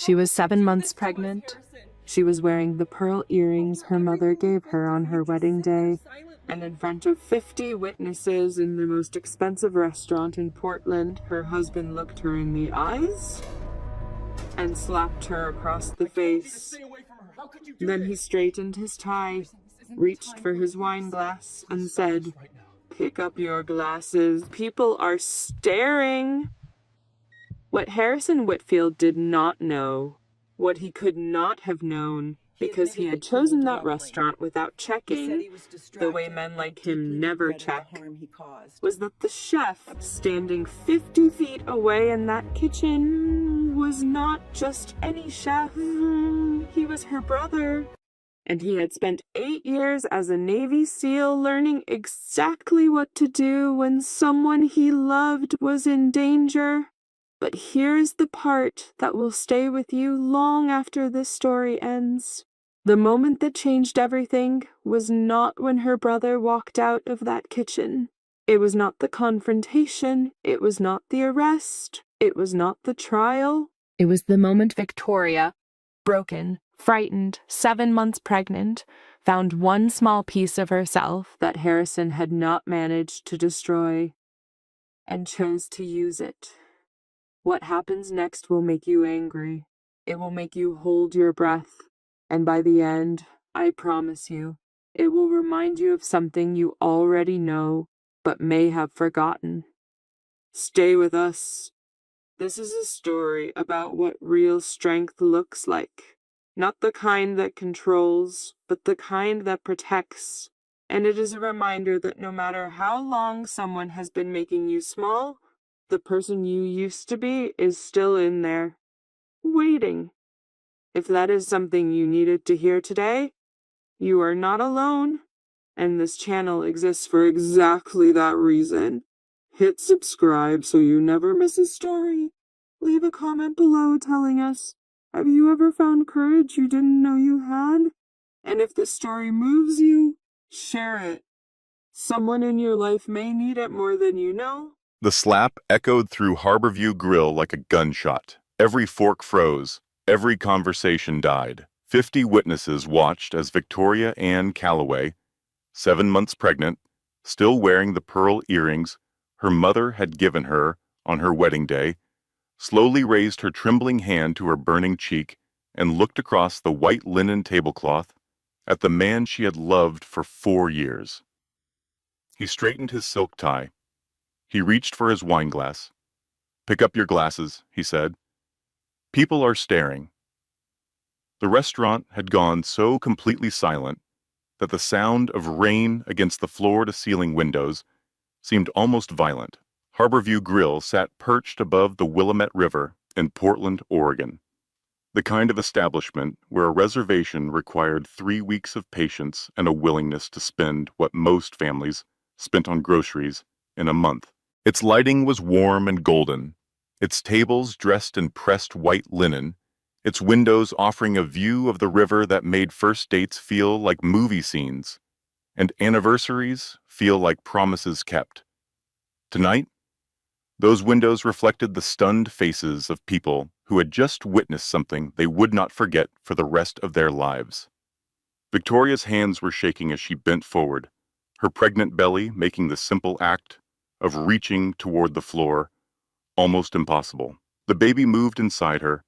She was 7 months pregnant. She was wearing the pearl earrings her mother gave her on her wedding day, and in front of 50 witnesses in the most expensive restaurant in Portland, her husband looked her in the eyes and slapped her across the face. Then he straightened his tie, reached for his wine glass, and said, "Pick up your glasses. People are staring." What Harrison Whitfield did not know, what he could not have known, because he had chosen that restaurant without checking, the way men like him never check, was that the chef standing 50 feet away in that kitchen was not just any chef. He was her brother. And he had spent 8 years as a Navy SEAL learning exactly what to do when someone he loved was in danger. But here's the part that will stay with you long after this story ends. The moment that changed everything was not when her brother walked out of that kitchen. It was not the confrontation. It was not the arrest. It was not the trial. It was the moment Victoria, broken, frightened, 7 months pregnant, found one small piece of herself that Harrison had not managed to destroy, and chose to use it. What happens next will make you angry. It will make you hold your breath. And by the end, I promise you, it will remind you of something you already know, but may have forgotten. Stay with us. This is a story about what real strength looks like. Not the kind that controls, but the kind that protects. And it is a reminder that no matter how long someone has been making you small, the person you used to be is still in there, waiting. If that is something you needed to hear today, you are not alone, and this channel exists for exactly that reason. Hit subscribe so you never miss a story. Leave a comment below telling us, have you ever found courage you didn't know you had? And if this story moves you, share it. Someone in your life may need it more than you know. The slap echoed through Harborview Grill like a gunshot. Every fork froze. Every conversation died. 50 witnesses watched as Victoria Ann Calloway, 7 months pregnant, still wearing the pearl earrings her mother had given her on her wedding day, slowly raised her trembling hand to her burning cheek and looked across the white linen tablecloth at the man she had loved for 4 years. He straightened his silk tie. He reached for his wine glass. "Pick up your glasses," he said. "People are staring." The restaurant had gone so completely silent that the sound of rain against the floor-to-ceiling windows seemed almost violent. Harborview Grill sat perched above the Willamette River in Portland, Oregon, the kind of establishment where a reservation required 3 weeks of patience and a willingness to spend what most families spent on groceries in a month. Its lighting was warm and golden, its tables dressed in pressed white linen, its windows offering a view of the river that made first dates feel like movie scenes, and anniversaries feel like promises kept. Tonight, those windows reflected the stunned faces of people who had just witnessed something they would not forget for the rest of their lives. Victoria's hands were shaking as she bent forward, her pregnant belly making the simple act of reaching toward the floor almost impossible. The baby moved inside her,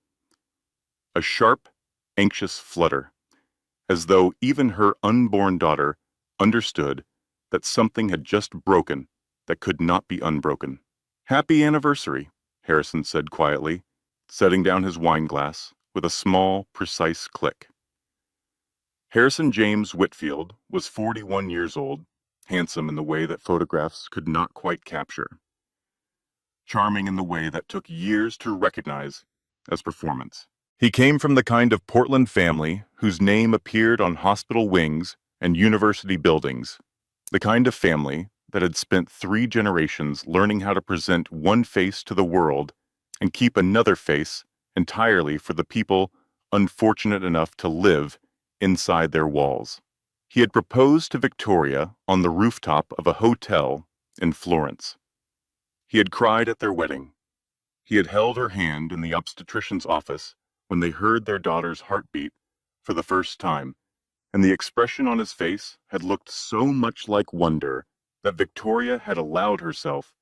a sharp, anxious flutter, as though even her unborn daughter understood that something had just broken that could not be unbroken. "Happy anniversary," Harrison said quietly, setting down his wine glass with a small, precise click. Harrison James Whitfield was 41 years old, handsome in the way that photographs could not quite capture, charming in the way that took years to recognize as performance. He came from the kind of Portland family whose name appeared on hospital wings and university buildings, the kind of family that had spent 3 generations learning how to present one face to the world and keep another face entirely for the people unfortunate enough to live inside their walls. He had proposed to Victoria on the rooftop of a hotel in Florence. He had cried at their wedding. He had held her hand in the obstetrician's office when they heard their daughter's heartbeat for the first time, and the expression on his face had looked so much like wonder that Victoria had allowed herself,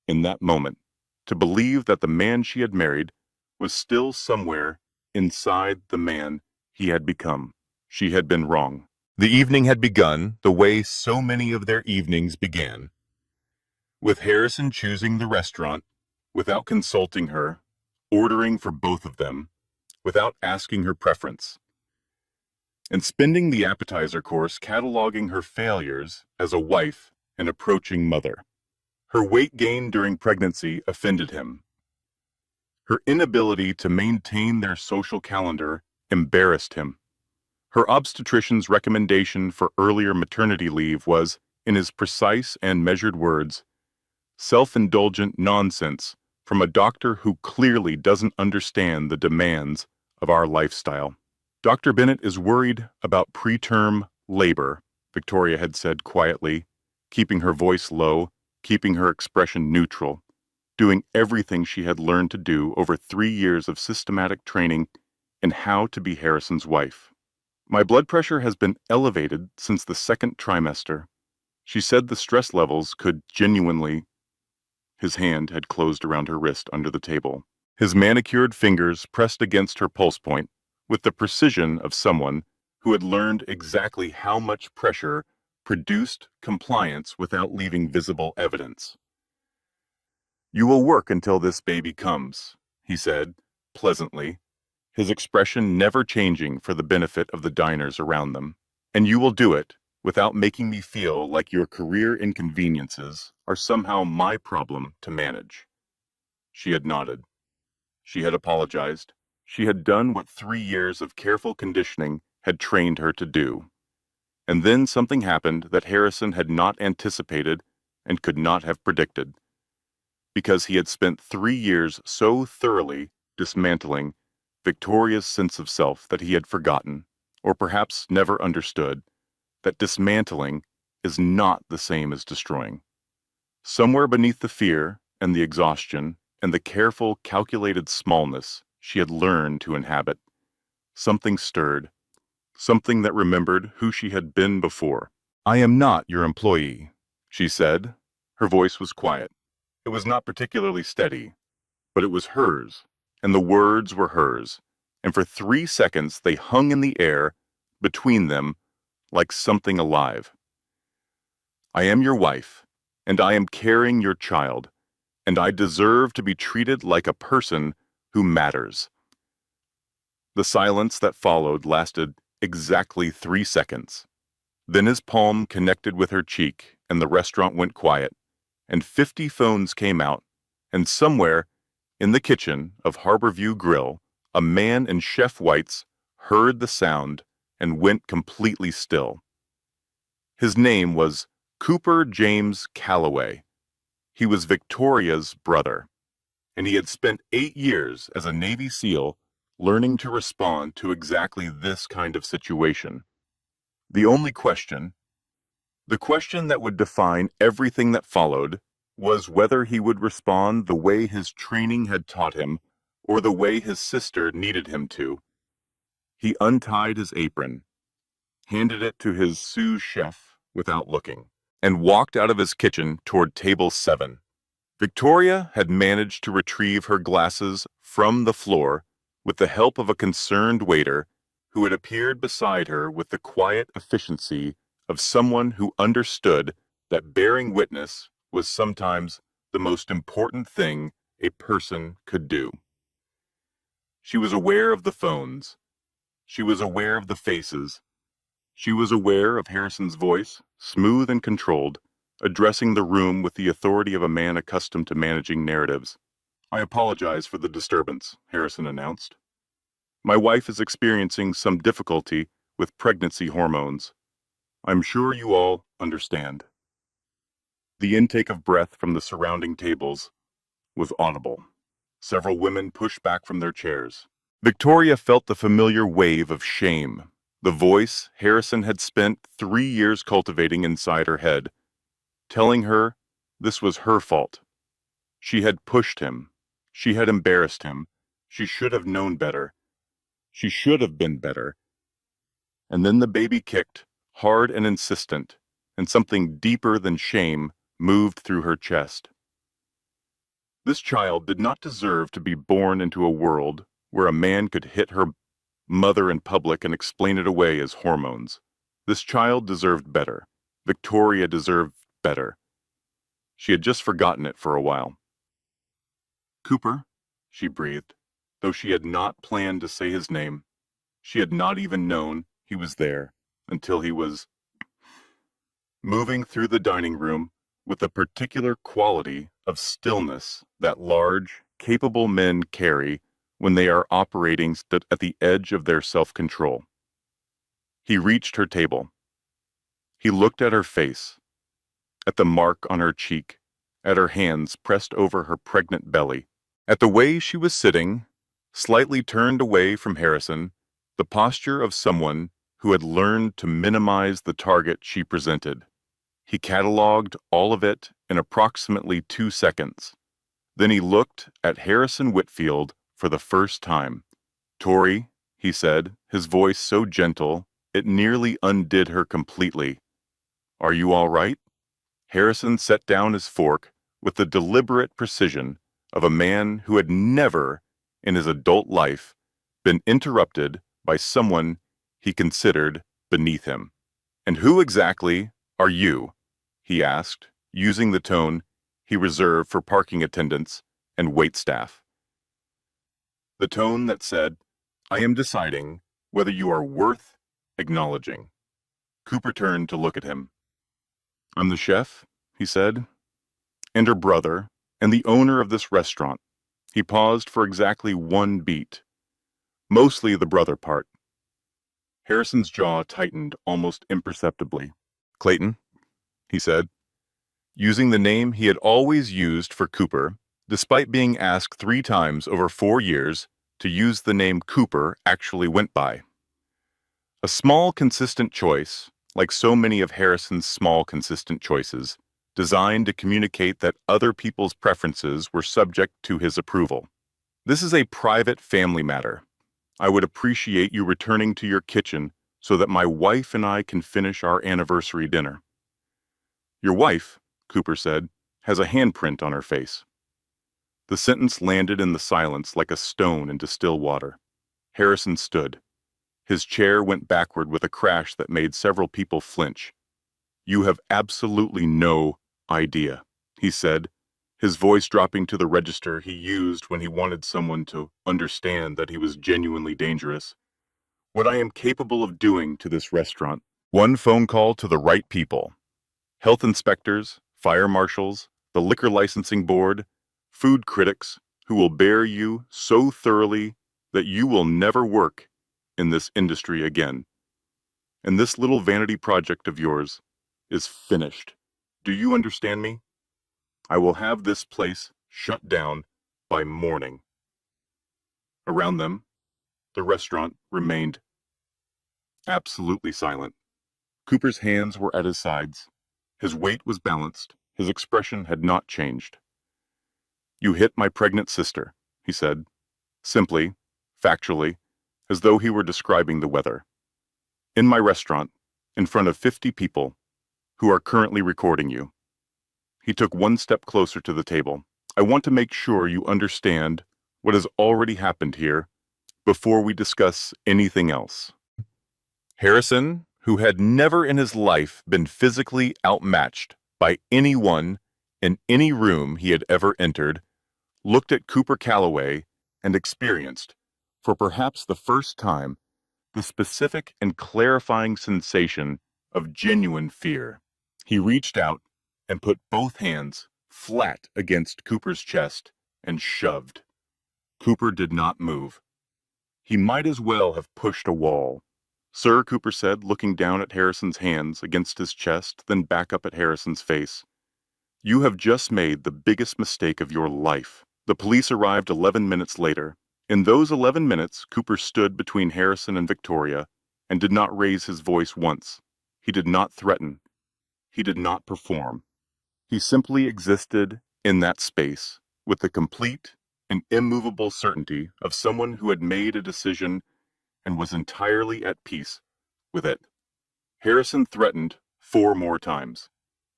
in that moment, to believe that the man she had married was still somewhere inside the man he had become. She had been wrong. The evening had begun the way so many of their evenings began, with Harrison choosing the restaurant without consulting her, ordering for both of them without asking her preference, and spending the appetizer course cataloging her failures as a wife and approaching mother. Her weight gain during pregnancy offended him. Her inability to maintain their social calendar embarrassed him. Her obstetrician's recommendation for earlier maternity leave was, in his precise and measured words, self-indulgent nonsense from a doctor who clearly doesn't understand the demands of our lifestyle. Dr. Bennett is worried about preterm labor, Victoria had said quietly, keeping her voice low, keeping her expression neutral, doing everything she had learned to do over 3 years of systematic training in how to be Harrison's wife. My blood pressure has been elevated since the 2nd trimester. She said the stress levels could genuinely. His hand had closed around her wrist under the table. His manicured fingers pressed against her pulse point with the precision of someone who had learned exactly how much pressure produced compliance without leaving visible evidence. "You will work until this baby comes," he said, pleasantly, his expression never changing for the benefit of the diners around them. "And you will do it without making me feel like your career inconveniences are somehow my problem to manage." She had nodded. She had apologized. She had done what 3 years of careful conditioning had trained her to do. And then something happened that Harrison had not anticipated and could not have predicted, because he had spent 3 years so thoroughly dismantling Victoria's sense of self that he had forgotten, or perhaps never understood, that dismantling is not the same as destroying. Somewhere beneath the fear and the exhaustion and the careful, calculated smallness she had learned to inhabit, something stirred, something that remembered who she had been before. "I am not your employee," she said. Her voice was quiet. It was not particularly steady, but it was hers, and the words were hers, and for 3 seconds they hung in the air between them like something alive. "I am your wife, and I am carrying your child, and I deserve to be treated like a person who matters." The silence that followed lasted exactly 3 seconds. Then his palm connected with her cheek, and the restaurant went quiet, and 50 phones came out, and somewhere in the kitchen of Harborview Grill, a man in chef whites heard the sound and went completely still. His name was Cooper James Calloway. He was Victoria's brother, and he had spent 8 years as a Navy SEAL learning to respond to exactly this kind of situation. The only question, the question that would define everything that followed, was whether he would respond the way his training had taught him or the way his sister needed him to. He untied his apron, handed it to his sous chef without looking, and walked out of his kitchen toward table 7. Victoria had managed to retrieve her glasses from the floor with the help of a concerned waiter who had appeared beside her with the quiet efficiency of someone who understood that bearing witness was sometimes the most important thing a person could do. She was aware of the phones. She was aware of the faces. She was aware of Harrison's voice, smooth and controlled, addressing the room with the authority of a man accustomed to managing narratives. "I apologize for the disturbance," Harrison announced. "My wife is experiencing some difficulty with pregnancy hormones. I'm sure you all understand." The intake of breath from the surrounding tables was audible. Several women pushed back from their chairs. Victoria felt the familiar wave of shame, the voice Harrison had spent 3 years cultivating inside her head, telling her this was her fault. She had pushed him. She had embarrassed him. She should have known better. She should have been better. And then the baby kicked, hard and insistent, and something deeper than shame moved through her chest. This child did not deserve to be born into a world where a man could hit her mother in public and explain it away as hormones. This child deserved better. Victoria deserved better. She had just forgotten it for a while. Cooper, she breathed, though she had not planned to say his name. She had not even known he was there until he was moving through the dining room with a particular quality of stillness that large, capable men carry when they are operating at the edge of their self-control. He reached her table. He looked at her face, at the mark on her cheek, at her hands pressed over her pregnant belly, at the way she was sitting, slightly turned away from Harrison, the posture of someone who had learned to minimize the target she presented. He cataloged all of it in approximately 2 seconds. Then he looked at Harrison Whitfield for the first time. "Tori," he said, his voice so gentle it nearly undid her completely. "Are you all right?" Harrison set down his fork with the deliberate precision of a man who had never, in his adult life, been interrupted by someone he considered beneath him. "And who exactly are you?" he asked, using the tone he reserved for parking attendants and waitstaff. The tone that said, "I am deciding whether you are worth acknowledging." Cooper turned to look at him. "I'm the chef," he said, "and her brother, and the owner of this restaurant." He paused for exactly 1 beat. Mostly the brother part. Harrison's jaw tightened almost imperceptibly. "Clayton," he said, using the name he had always used for Cooper, despite being asked 3 times over 4 years to use the name Cooper actually went by. A small, consistent choice, like so many of Harrison's small, consistent choices, designed to communicate that other people's preferences were subject to his approval. "This is a private family matter. I would appreciate you returning to your kitchen so that my wife and I can finish our anniversary dinner." "Your wife," Cooper said, "has a handprint on her face." The sentence landed in the silence like a stone into still water. Harrison stood. His chair went backward with a crash that made several people flinch. "You have absolutely no idea," he said, his voice dropping to the register he used when he wanted someone to understand that he was genuinely dangerous, "what I am capable of doing to this restaurant. One phone call to the right people. Health inspectors, fire marshals, the liquor licensing board, food critics who will bear you so thoroughly that you will never work in this industry again. And this little vanity project of yours is finished. Do you understand me? I will have this place shut down by morning." Around them, the restaurant remained absolutely silent. Cooper's hands were at his sides. His weight was balanced. His expression had not changed. "You hit my pregnant sister," he said, simply, factually, as though he were describing the weather. "In my restaurant, in front of 50 people, who are currently recording you." He took 1 step closer to the table. "I want to make sure you understand what has already happened here before we discuss anything else." Harrison, who had never in his life been physically outmatched by anyone in any room he had ever entered, looked at Cooper Calloway and experienced, for perhaps the first time, the specific and clarifying sensation of genuine fear. He reached out and put both hands flat against Cooper's chest and shoved. Cooper did not move. He might as well have pushed a wall. "Sir," Cooper said, looking down at Harrison's hands against his chest, then back up at Harrison's face, "you have just made the biggest mistake of your life." The police arrived 11 minutes later. In those 11 minutes, Cooper stood between Harrison and Victoria and did not raise his voice once. He did not threaten. He did not perform. He simply existed in that space with the complete and immovable certainty of someone who had made a decision and was entirely at peace with it. Harrison threatened 4 more times.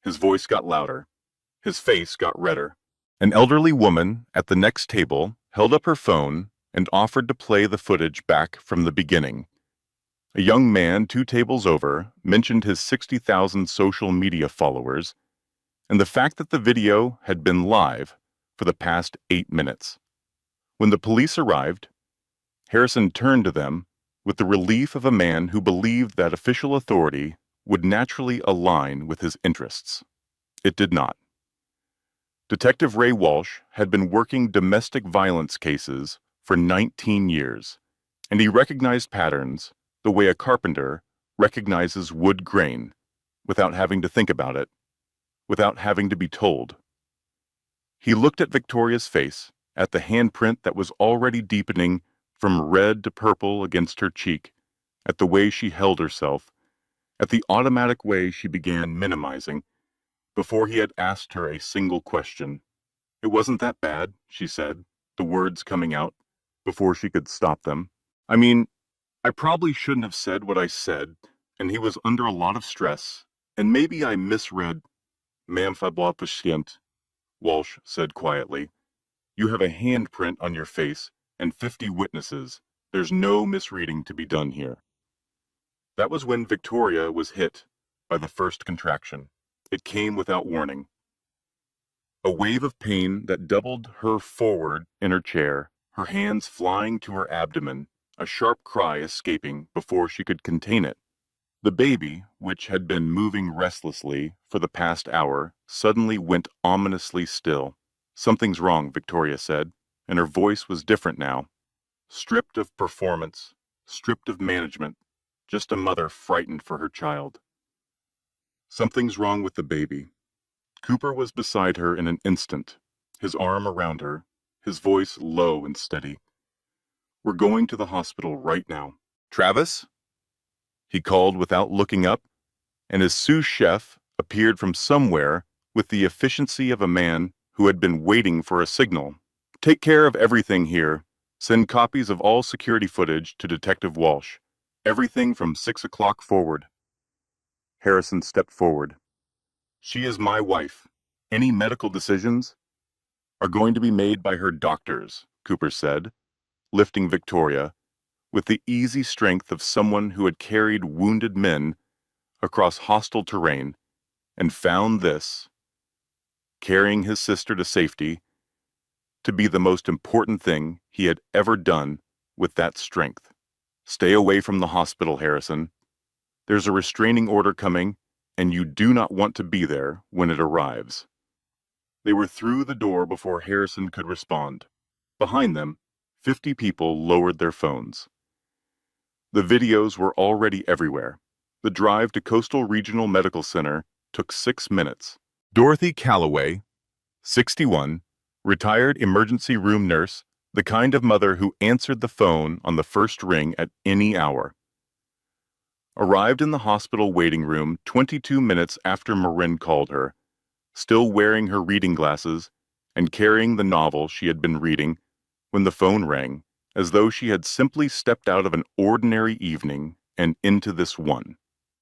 His voice got louder. His face got redder. An elderly woman at the next table held up her phone and offered to play the footage back from the beginning. A young man 2 tables over mentioned his 60,000 social media followers and the fact that the video had been live for the past 8 minutes. When the police arrived, Harrison turned to them with the relief of a man who believed that official authority would naturally align with his interests. It did not. Detective Ray Walsh had been working domestic violence cases for 19 years, and he recognized patterns the way a carpenter recognizes wood grain, without having to think about it, without having to be told. He looked at Victoria's face, at the handprint that was already deepening from red to purple against her cheek, at the way she held herself, at the automatic way she began minimizing, before he had asked her a single question. "It wasn't that bad," she said, the words coming out before she could stop them. "I mean, I probably shouldn't have said what I said, and he was under a lot of stress, and maybe I misread." "Ma'am Fabla Patient," Walsh said quietly. "You have a handprint on your face and 50 witnesses. There's no misreading to be done here." That was when Victoria was hit by the first contraction. It came without warning. A wave of pain that doubled her forward in her chair, her hands flying to her abdomen, a sharp cry escaping before she could contain it. The baby, which had been moving restlessly for the past hour, suddenly went ominously still. "Something's wrong," Victoria said, and her voice was different now. Stripped of performance, stripped of management, just a mother frightened for her child. "Something's wrong with the baby." Cooper was beside her in an instant, his arm around her, his voice low and steady. "We're going to the hospital right now." "Travis?" he called without looking up, and his sous chef appeared from somewhere with the efficiency of a man who had been waiting for a signal. "Take care of everything here. Send copies of all security footage to Detective Walsh. Everything from 6 o'clock forward." Harrison stepped forward. "She is my wife. Any medical decisions are going to be made by her doctors," Cooper said, lifting Victoria with the easy strength of someone who had carried wounded men across hostile terrain and found this, carrying his sister to safety, to be the most important thing he had ever done with that strength. "Stay away from the hospital, Harrison. There's a restraining order coming, and you do not want to be there when it arrives." They were through the door before Harrison could respond. Behind them, 50 people lowered their phones. The videos were already everywhere. The drive to Coastal Regional Medical Center took 6 minutes. Dorothy Calloway, 61, retired emergency room nurse, the kind of mother who answered the phone on the first ring at any hour, arrived in the hospital waiting room 22 minutes after Marin called her, still wearing her reading glasses and carrying the novel she had been reading when the phone rang, as though she had simply stepped out of an ordinary evening and into this one.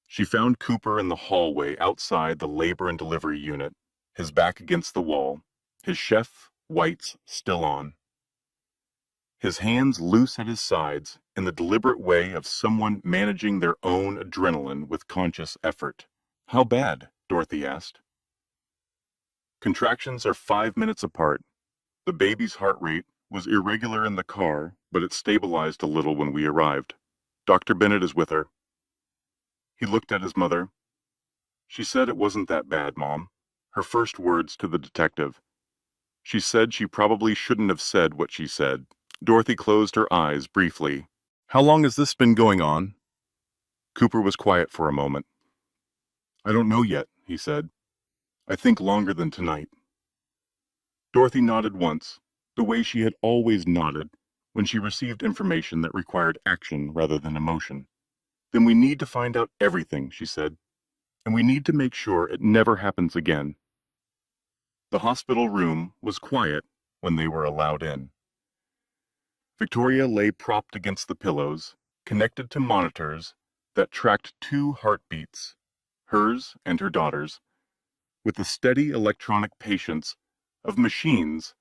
She found Cooper in the hallway outside the labor and delivery unit, his back against the wall, his chef whites still on, his hands loose at his sides in the deliberate way of someone managing their own adrenaline with conscious effort. "How bad?" Dorothy asked. "Contractions are 5 minutes apart. The baby's heart rate was irregular in the car, but it stabilized a little when we arrived. Dr. Bennett is with her." He looked at his mother. "She said it wasn't that bad, Mom." Her first words to the detective. "She said she probably shouldn't have said what she said." Dorothy closed her eyes briefly. "How long has this been going on?" Cooper was quiet for a moment. "I don't know yet," he said. "I think longer than tonight." Dorothy nodded once, the way she had always nodded when she received information that required action rather than emotion. "Then we need to find out everything," she said, "and we need to make sure it never happens again." The hospital room was quiet when they were allowed in. Victoria lay propped against the pillows, connected to monitors that tracked two heartbeats, hers and her daughter's, with the steady electronic patience of machines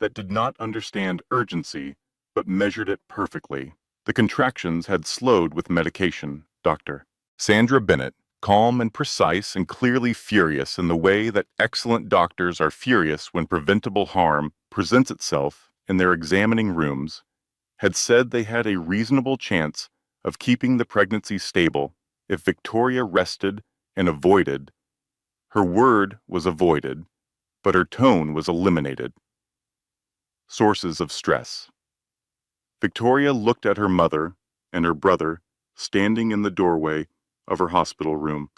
that did not understand urgency but measured it perfectly. The contractions had slowed with medication, Doctor. Sandra Bennett, calm and precise and clearly furious in the way that excellent doctors are furious when preventable harm presents itself in their examining rooms, had said they had a reasonable chance of keeping the pregnancy stable if Victoria rested and avoided. Her word was avoided, but her tone was eliminated. Sources of stress. Victoria looked at her mother and her brother standing in the doorway of her hospital room,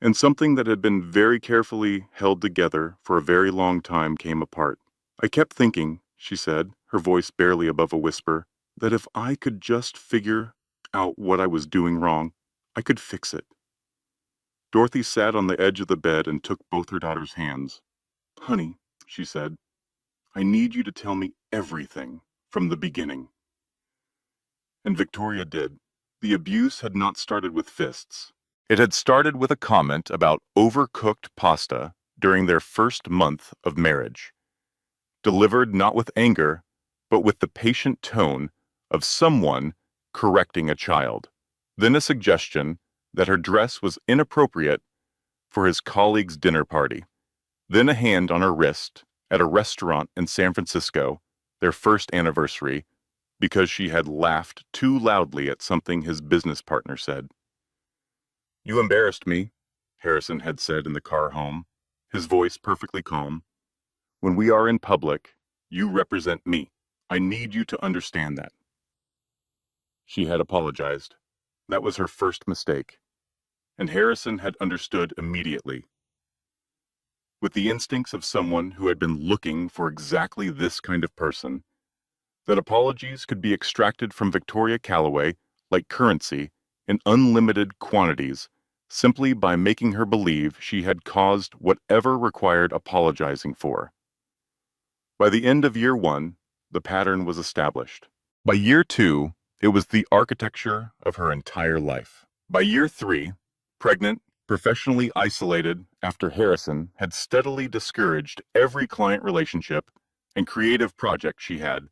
and something that had been very carefully held together for a very long time came apart. I kept thinking, she said, her voice barely above a whisper, that if I could just figure out what I was doing wrong, I could fix it. Dorothy sat on the edge of the bed and took both her daughter's hands. Honey, she said, I need you to tell me everything from the beginning. And Victoria did. The abuse had not started with fists. It had started with a comment about overcooked pasta during their first month of marriage, delivered not with anger, but with the patient tone of someone correcting a child. Then a suggestion that her dress was inappropriate for his colleague's dinner party. Then a hand on her wrist at a restaurant in San Francisco, their first anniversary, because she had laughed too loudly at something his business partner said. You embarrassed me, Harrison had said in the car home, his voice perfectly calm. When we are in public, you represent me. I need you to understand that. She had apologized. That was her first mistake. And Harrison had understood immediately. With the instincts of someone who had been looking for exactly this kind of person, that apologies could be extracted from Victoria Calloway like currency in unlimited quantities simply by making her believe she had caused whatever required apologizing for. By the end of year 1, the pattern was established. By year 2, it was the architecture of her entire life. By year 3, pregnant, professionally isolated after Harrison had steadily discouraged every client relationship and creative project she had,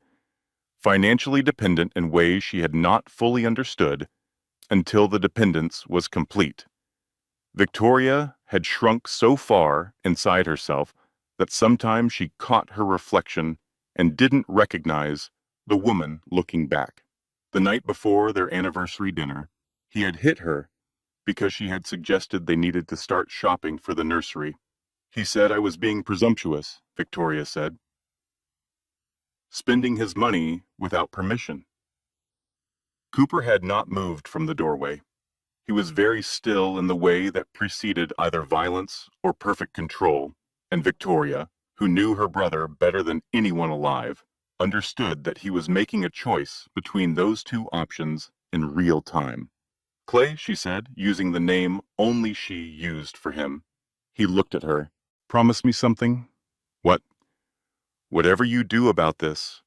financially dependent in ways she had not fully understood until the dependence was complete. Victoria had shrunk so far inside herself that sometimes she caught her reflection and didn't recognize the woman looking back. The night before their anniversary dinner, he had hit her because she had suggested they needed to start shopping for the nursery. He said I was being presumptuous, Victoria said. Spending his money without permission. Cooper had not moved from the doorway. He was very still in the way that preceded either violence or perfect control, and Victoria, who knew her brother better than anyone alive, understood that he was making a choice between those two options in real time. Clay, she said, using the name only she used for him. He looked at her. Promise me something? What? Whatever you do about this,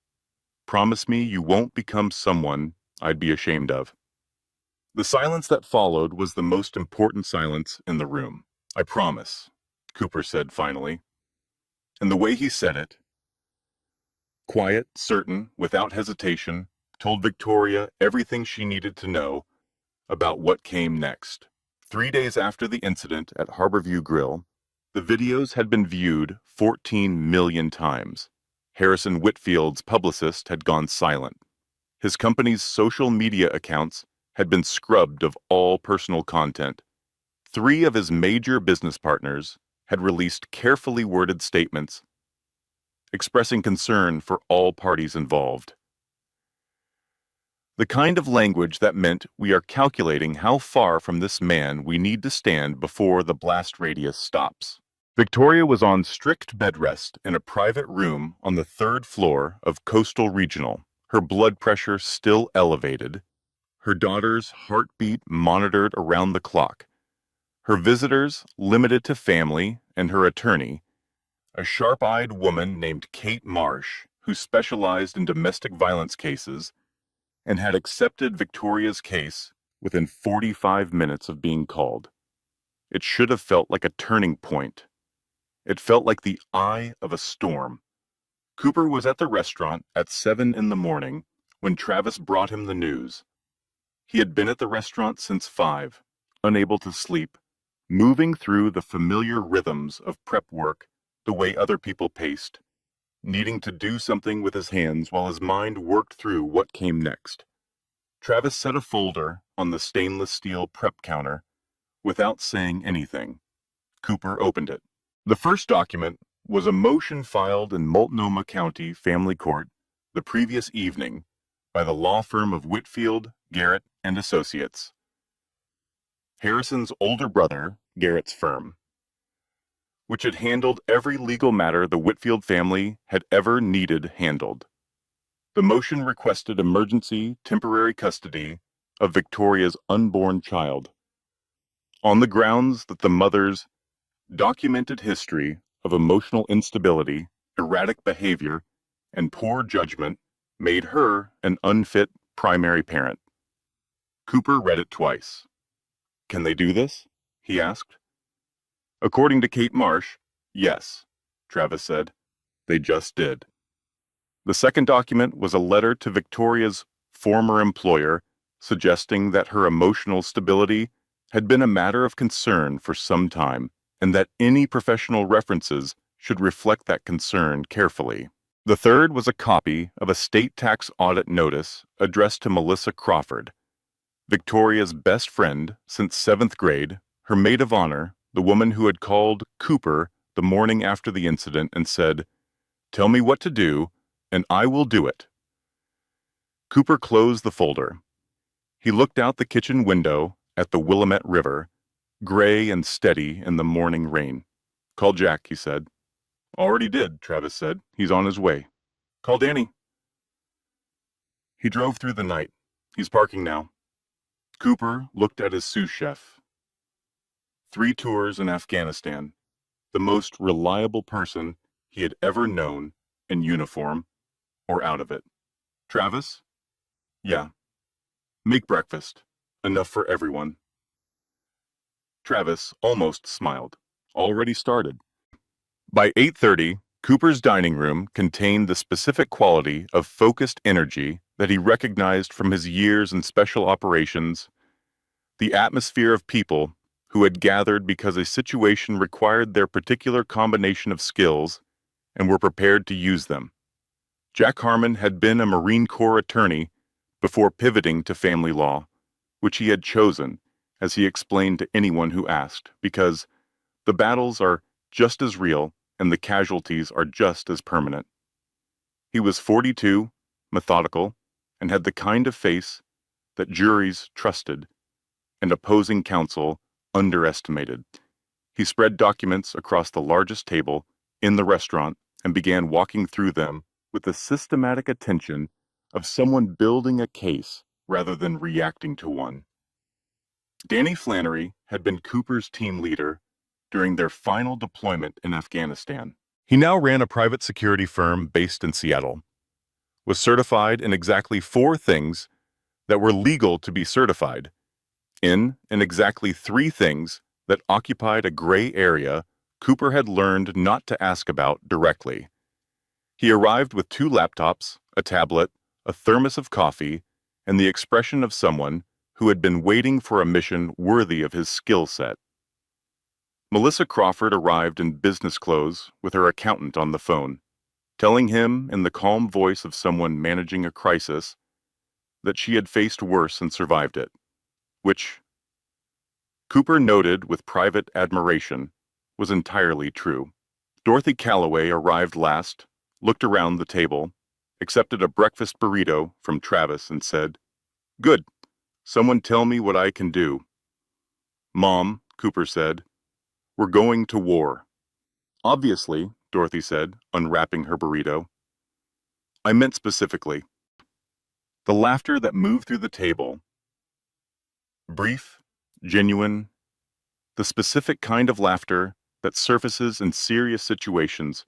promise me you won't become someone I'd be ashamed of. The silence that followed was the most important silence in the room. I promise, Cooper said finally. And the way he said it, quiet, certain, without hesitation, told Victoria everything she needed to know about what came next. 3 days after the incident at Harborview Grill, the videos had been viewed 14 million times. Harrison Whitfield's publicist had gone silent. His company's social media accounts had been scrubbed of all personal content. 3 of his major business partners had released carefully worded statements expressing concern for all parties involved. The kind of language that meant we are calculating how far from this man we need to stand before the blast radius stops. Victoria was on strict bed rest in a private room on the 3rd floor of Coastal Regional, her blood pressure still elevated, her daughter's heartbeat monitored around the clock, her visitors limited to family and her attorney, a sharp-eyed woman named Kate Marsh, who specialized in domestic violence cases, and had accepted Victoria's case within 45 minutes of being called. It should have felt like a turning point. It felt like the eye of a storm. Cooper was at the restaurant at 7 in the morning when Travis brought him the news. He had been at the restaurant since 5, unable to sleep, moving through the familiar rhythms of prep work the way other people paced, needing to do something with his hands while his mind worked through what came next. Travis set a folder on the stainless steel prep counter without saying anything. Cooper opened it. The first document was a motion filed in Multnomah County Family Court the previous evening by the law firm of Whitfield, Garrett, and Associates, Harrison's older brother, Garrett's firm, which had handled every legal matter the Whitfield family had ever needed handled. The motion requested emergency, temporary custody of Victoria's unborn child, on the grounds that the mother's documented history of emotional instability, erratic behavior, and poor judgment made her an unfit primary parent. Cooper read it twice. "Can they do this?" he asked. "According to Kate Marsh, yes," Travis said. "They just did." The second document was a letter to Victoria's former employer suggesting that her emotional stability had been a matter of concern for some time, and that any professional references should reflect that concern carefully. The third was a copy of a state tax audit notice addressed to Melissa Crawford, Victoria's best friend since 7th grade, her maid of honor, the woman who had called Cooper the morning after the incident and said, "Tell me what to do, and I will do it." Cooper closed the folder. He looked out the kitchen window at the Willamette River, gray and steady in the morning rain. "Call Jack," he said. "Already did," Travis said. "He's on his way." "Call Danny." He drove through the night. "He's parking now." Cooper looked at his sous chef. 3 tours in Afghanistan, the most reliable person he had ever known, in uniform or out of it. "Travis?" "Yeah." "Make breakfast. Enough for everyone." Travis almost smiled. Already started. By 8:30, Cooper's dining room contained the specific quality of focused energy that he recognized from his years in special operations, the atmosphere of people who had gathered because a situation required their particular combination of skills and were prepared to use them. Jack Harmon had been a Marine Corps attorney before pivoting to family law, which he had chosen, as he explained to anyone who asked, because the battles are just as real and the casualties are just as permanent. He was 42, methodical, and had the kind of face that juries trusted and opposing counsel underestimated. He spread documents across the largest table in the restaurant and began walking through them with the systematic attention of someone building a case rather than reacting to one. Danny Flannery had been Cooper's team leader during their final deployment in Afghanistan. He now ran a private security firm based in Seattle, was certified in exactly 4 things that were legal to be certified, in exactly 3 things that occupied a gray area Cooper had learned not to ask about directly. He arrived with 2 laptops, a tablet, a thermos of coffee, and the expression of someone who had been waiting for a mission worthy of his skill set. Melissa Crawford arrived in business clothes with her accountant on the phone, telling him in the calm voice of someone managing a crisis that she had faced worse and survived it, which Cooper noted with private admiration was entirely true. Dorothy Calloway arrived last, looked around the table, accepted a breakfast burrito from Travis and said, "Good. Someone tell me what I can do." "Mom," Cooper said, "we're going to war." "Obviously," Dorothy said, unwrapping her burrito. "I meant specifically." The laughter that moved through the table, brief, genuine, the specific kind of laughter that surfaces in serious situations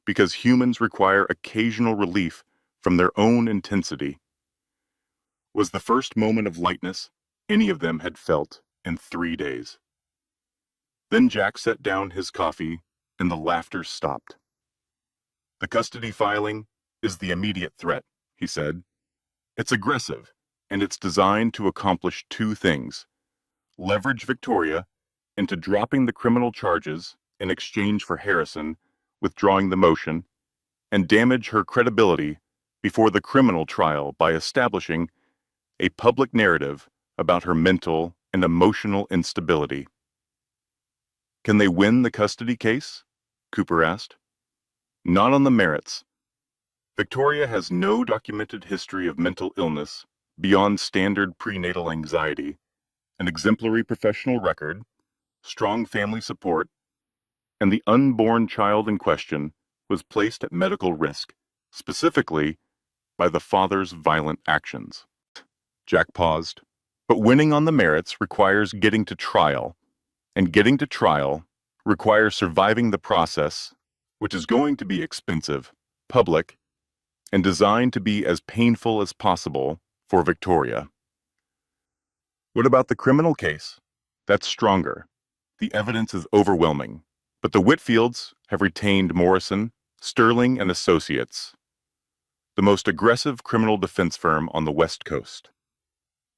because humans require occasional relief from their own intensity. was the first moment of lightness any of them had felt in 3 days. Then Jack set down his coffee and the laughter stopped. "The custody filing is the immediate threat," he said. "It's aggressive, and it's designed to accomplish two things: leverage Victoria into dropping the criminal charges in exchange for Harrison withdrawing the motion, and damage her credibility before the criminal trial by establishing a public narrative about her mental and emotional instability." "Can they win the custody case?" Cooper asked. "Not on the merits. Victoria has no documented history of mental illness beyond standard prenatal anxiety, an exemplary professional record, strong family support, and the unborn child in question was placed at medical risk, specifically by the father's violent actions." Jack paused. "But winning on the merits requires getting to trial, and getting to trial requires surviving the process, which is going to be expensive, public, and designed to be as painful as possible for Victoria." "What about the criminal case?" "That's stronger. The evidence is overwhelming. But the Whitfields have retained Morrison, Sterling and Associates, the most aggressive criminal defense firm on the West Coast.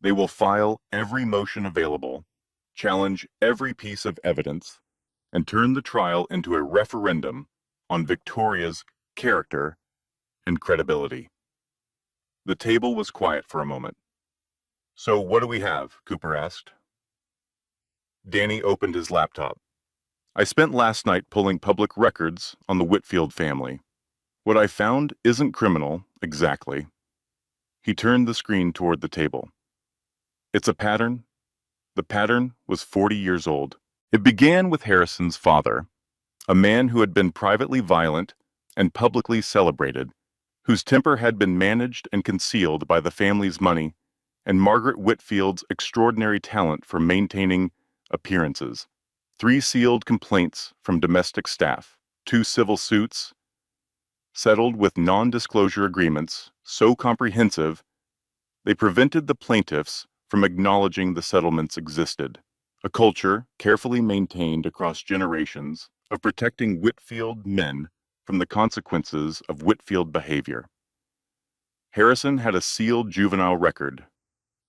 They will file every motion available, challenge every piece of evidence, and turn the trial into a referendum on Victoria's character and credibility." The table was quiet for a moment. "So what do we have?" Cooper asked. Danny opened his laptop. "I spent last night pulling public records on the Whitfield family. What I found isn't criminal, exactly." He turned the screen toward the table. "It's a pattern. The pattern was 40 years old. It began with Harrison's father, a man who had been privately violent and publicly celebrated, whose temper had been managed and concealed by the family's money, and Margaret Whitfield's extraordinary talent for maintaining appearances. 3 sealed complaints from domestic staff, 2 civil suits, settled with non-disclosure agreements so comprehensive they prevented the plaintiffs from acknowledging the settlements existed. A culture carefully maintained across generations of protecting Whitfield men from the consequences of Whitfield behavior. Harrison had a sealed juvenile record: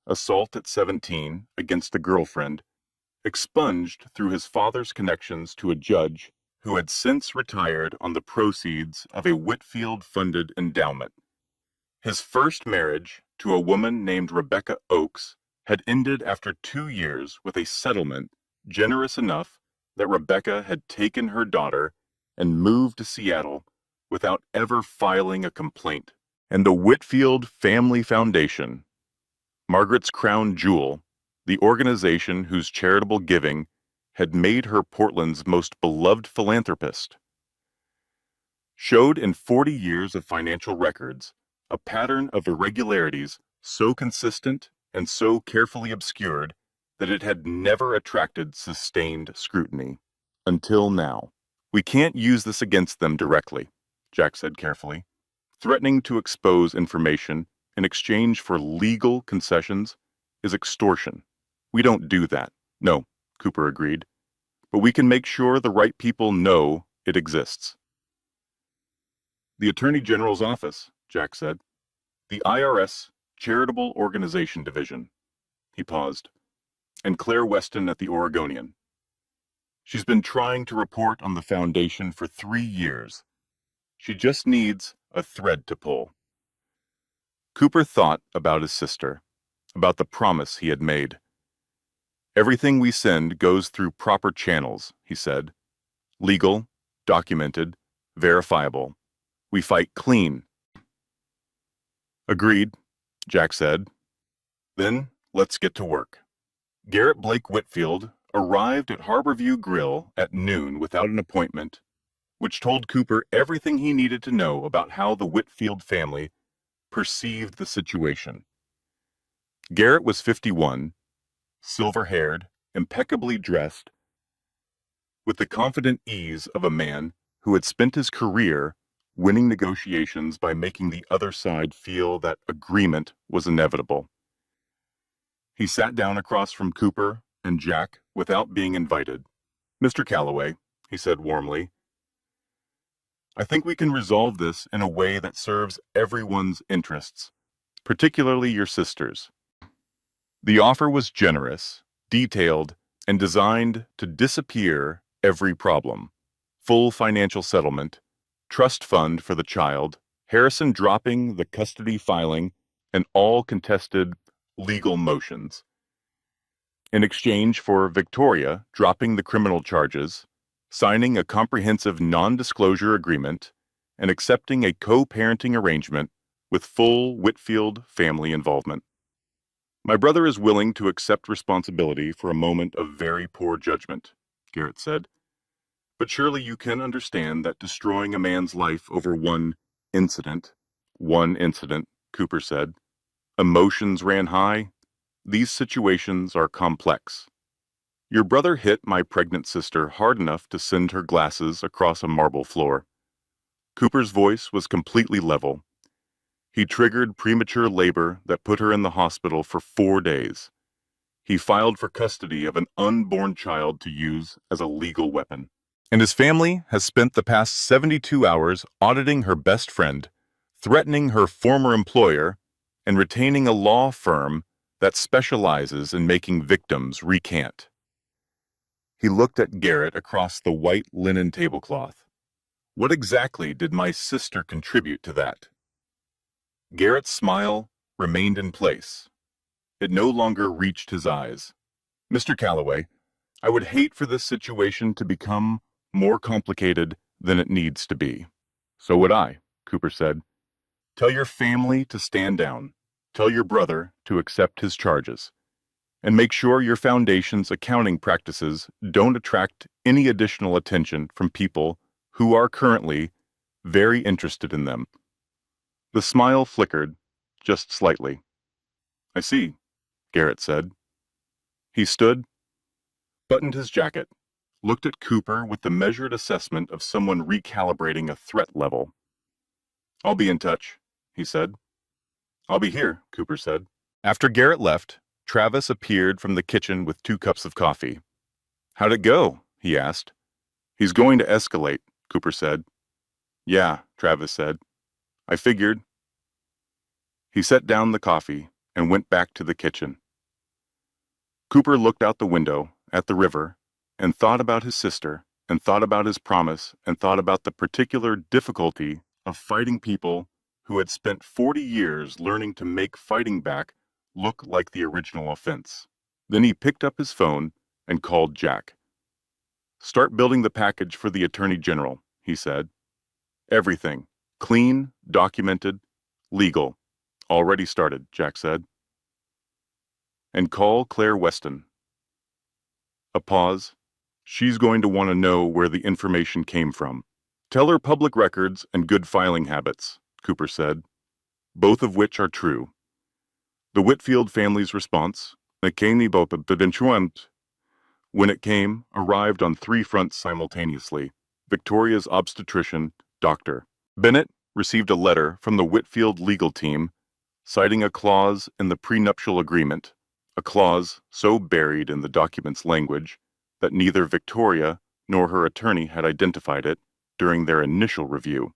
assault at 17 against a girlfriend, expunged through his father's connections to a judge who had since retired on the proceeds of a Whitfield-funded endowment. His first marriage to a woman named Rebecca Oakes had ended after 2 years with a settlement generous enough that Rebecca had taken her daughter and moved to Seattle without ever filing a complaint. And the Whitfield Family Foundation, Margaret's crown jewel, the organization whose charitable giving had made her Portland's most beloved philanthropist, showed in 40 years of financial records a pattern of irregularities so consistent and so carefully obscured that it had never attracted sustained scrutiny. Until now. "We can't use this against them directly," Jack said carefully. "Threatening to expose information in exchange for legal concessions is extortion. We don't do that." "No," Cooper agreed. "But we can make sure the right people know it exists." "The Attorney General's office," Jack said. "The IRS Charitable Organization Division." He paused. "And Claire Weston at the Oregonian. She's been trying to report on the foundation for 3 years. She just needs a thread to pull." Cooper thought about his sister, about the promise he had made. "Everything we send goes through proper channels," he said. "Legal, documented, verifiable. We fight clean." "Agreed," Jack said. "Then let's get to work." Garrett Blake Whitfield arrived at Harborview Grill at noon without an appointment, which told Cooper everything he needed to know about how the Whitfield family perceived the situation. Garrett was 51, silver-haired, impeccably dressed, with the confident ease of a man who had spent his career winning negotiations by making the other side feel that agreement was inevitable. He sat down across from Cooper and Jack without being invited. "Mr. Calloway," he said warmly, "I think we can resolve this in a way that serves everyone's interests, particularly your sister's." The offer was generous, detailed, and designed to disappear every problem. Full financial settlement, trust fund for the child, Harrison dropping the custody filing, and all contested legal motions. In exchange for Victoria dropping the criminal charges, signing a comprehensive non-disclosure agreement, and accepting a co-parenting arrangement with full Whitfield family involvement. "My brother is willing to accept responsibility for a moment of very poor judgment," Garrett said. "But surely you can understand that destroying a man's life over incident, one incident," Cooper said. Emotions ran high. These situations are complex. "Your brother hit my pregnant sister hard enough to send her glasses across a marble floor." Cooper's voice was completely level. "He triggered premature labor that put her in the hospital for 4 days. He filed for custody of an unborn child to use as a legal weapon. And his family has spent the past 72 hours auditing her best friend, threatening her former employer, and retaining a law firm that specializes in making victims recant." He looked at Garrett across the white linen tablecloth. "What exactly did my sister contribute to that?" Garrett's smile remained in place. It no longer reached his eyes. "Mr. Calloway, I would hate for this situation to become more complicated than it needs to be." "So would I," Cooper said. "Tell your family to stand down. Tell your brother to accept his charges. And make sure your foundation's accounting practices don't attract any additional attention from people who are currently very interested in them." The smile flickered, just slightly. "I see," Garrett said. He stood, buttoned his jacket, looked at Cooper with the measured assessment of someone recalibrating a threat level. "I'll be in touch," he said. "I'll be here," Cooper said. After Garrett left, Travis appeared from the kitchen with 2 cups of coffee. "How'd it go?" he asked. "He's going to escalate," Cooper said. "Yeah," Travis said. "I figured." He set down the coffee and went back to the kitchen. Cooper looked out the window at the river and thought about his sister and thought about his promise and thought about the particular difficulty of fighting people who had spent 40 years learning to make fighting back look like the original offense. Then he picked up his phone and called Jack. "Start building the package for the Attorney General," he said. "Everything. Clean, documented, legal. Already started," Jack said. "And call Claire Weston." A pause. "She's going to want to know where the information came from. Tell her public records and good filing habits," Cooper said, "both of which are true." The Whitfield family's response, when it came, arrived on 3 fronts simultaneously. Victoria's obstetrician, Dr. Bennett, received a letter from the Whitfield legal team citing a clause in the prenuptial agreement, a clause so buried in the document's language that neither Victoria nor her attorney had identified it during their initial review,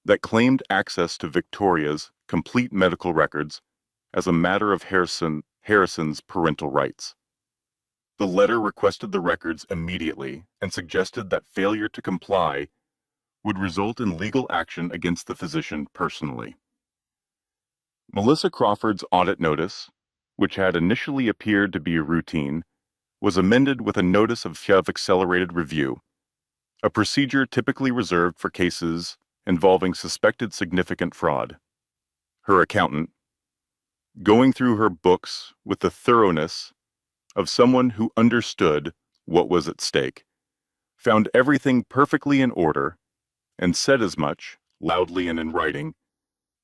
that claimed access to Victoria's complete medical records as a matter of Harrison's parental rights. The letter requested the records immediately and suggested that failure to comply would result in legal action against the physician personally. Melissa Crawford's audit notice, which had initially appeared to be routine, was amended with a notice of accelerated review, a procedure typically reserved for cases involving suspected significant fraud. Her accountant, going through her books with the thoroughness of someone who understood what was at stake, found everything perfectly in order, and said as much, loudly and in writing,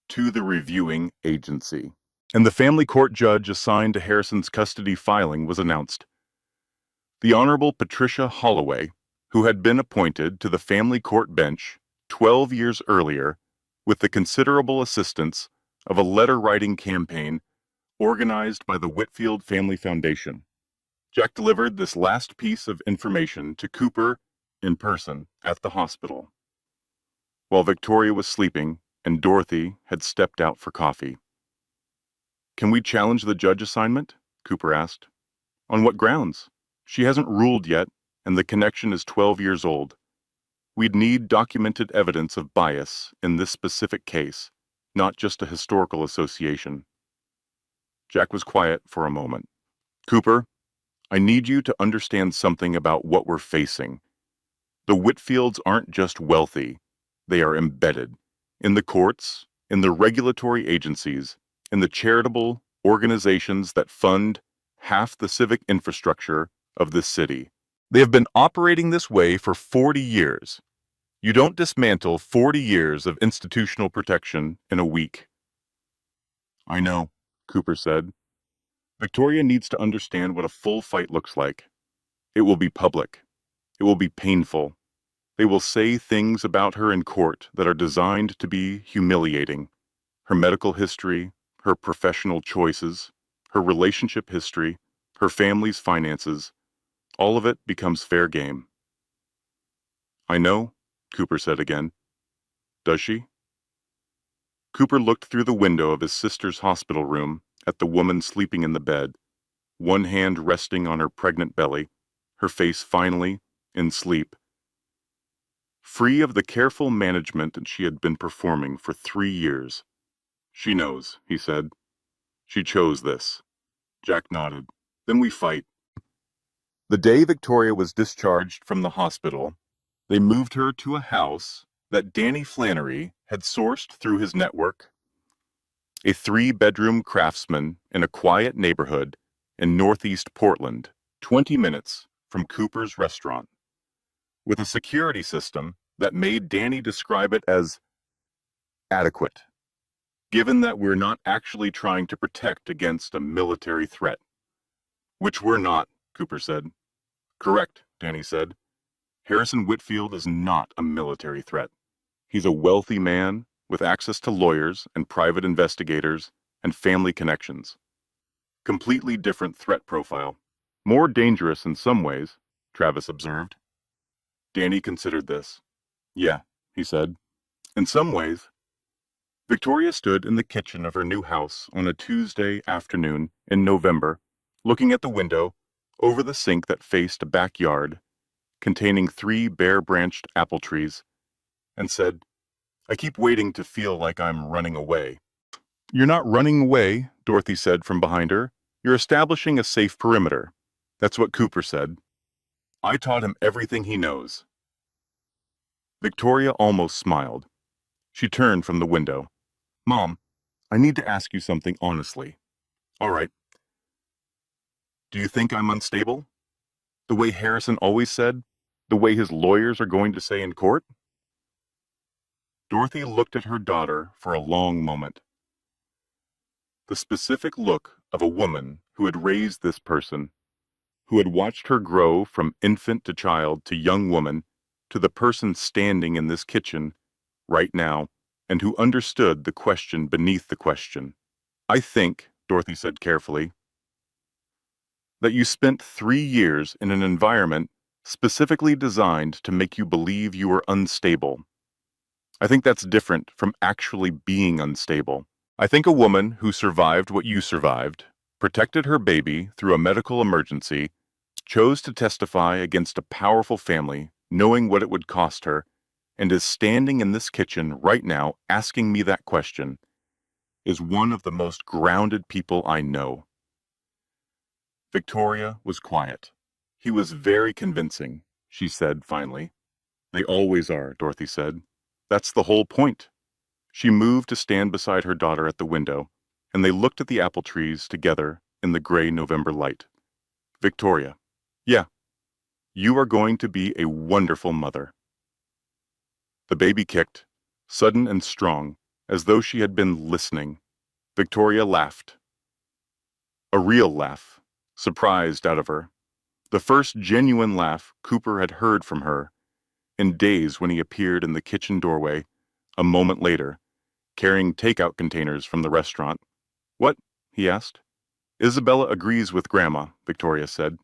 to the reviewing agency. And the family court judge assigned to Harrison's custody filing was announced. The Honorable Patricia Holloway, who had been appointed to the family court bench 12 years earlier with the considerable assistance of a letter-writing campaign organized by the Whitfield Family Foundation. Jack delivered this last piece of information to Cooper in person at the hospital, while Victoria was sleeping and Dorothy had stepped out for coffee. "Can we challenge the judge assignment?" Cooper asked. "On what grounds? She hasn't ruled yet, and the connection is 12 years old. We'd need documented evidence of bias in this specific case, not just a historical association." Jack was quiet for a moment. "Cooper, I need you to understand something about what we're facing. The Whitfields aren't just wealthy. They are embedded in the courts, in the regulatory agencies, in the charitable organizations that fund half the civic infrastructure of this city. They have been operating this way for 40 years. You don't dismantle 40 years of institutional protection in a week." "I know," Cooper said. "Victoria needs to understand what a full fight looks like. It will be public. It will be painful. They will say things about her in court that are designed to be humiliating. Her medical history, her professional choices, her relationship history, her family's finances, all of it becomes fair game." "I know," Cooper said again. "Does she?" Cooper looked through the window of his sister's hospital room at the woman sleeping in the bed, one hand resting on her pregnant belly, her face finally in sleep, free of the careful management she had been performing for 3 years. "She knows," he said. "She chose this." Jack nodded. "Then we fight." The day Victoria was discharged from the hospital, they moved her to a house that Danny Flannery had sourced through his network, a 3-bedroom craftsman in a quiet neighborhood in northeast Portland, 20 minutes from Cooper's restaurant, with a security system that made Danny describe it as adequate, given that we're not actually trying to protect against a military threat. "Which we're not," Cooper said. "Correct," Danny said. "Harrison Whitfield is not a military threat. He's a wealthy man with access to lawyers and private investigators and family connections. Completely different threat profile. More dangerous in some ways," Travis observed. Danny considered this. "Yeah," he said. "In some ways." Victoria stood in the kitchen of her new house on a Tuesday afternoon in November, looking at the window over the sink that faced a backyard containing 3 bare-branched apple trees, and said, "I keep waiting to feel like I'm running away." "You're not running away," Dorothy said from behind her. "You're establishing a safe perimeter." That's what Cooper said. "I taught him everything he knows." Victoria almost smiled. She turned from the window. "Mom, I need to ask you something honestly." "All right. Do you think I'm unstable? The way Harrison always said? The way his lawyers are going to say in court?" Dorothy looked at her daughter for a long moment. The specific look of a woman who had raised this person, who had watched her grow from infant to child to young woman to the person standing in this kitchen right now, and who understood the question beneath the question. "I think," Dorothy said carefully, "that you spent 3 years in an environment specifically designed to make you believe you were unstable. I think that's different from actually being unstable. I think a woman who survived what you survived, protected her baby through a medical emergency, chose to testify against a powerful family, knowing what it would cost her, and is standing in this kitchen right now asking me that question, is one of the most grounded people I know." Victoria was quiet. "He was very convincing," she said finally. "They always are," Dorothy said. "That's the whole point." She moved to stand beside her daughter at the window, and they looked at the apple trees together in the gray November light. "Victoria, yeah, you are going to be a wonderful mother." The baby kicked, sudden and strong, as though she had been listening. Victoria laughed. A real laugh, surprised out of her. The first genuine laugh Cooper had heard from her in days when he appeared in the kitchen doorway, a moment later, carrying takeout containers from the restaurant. "What?" he asked. Isabella agrees with Grandma, Victoria said.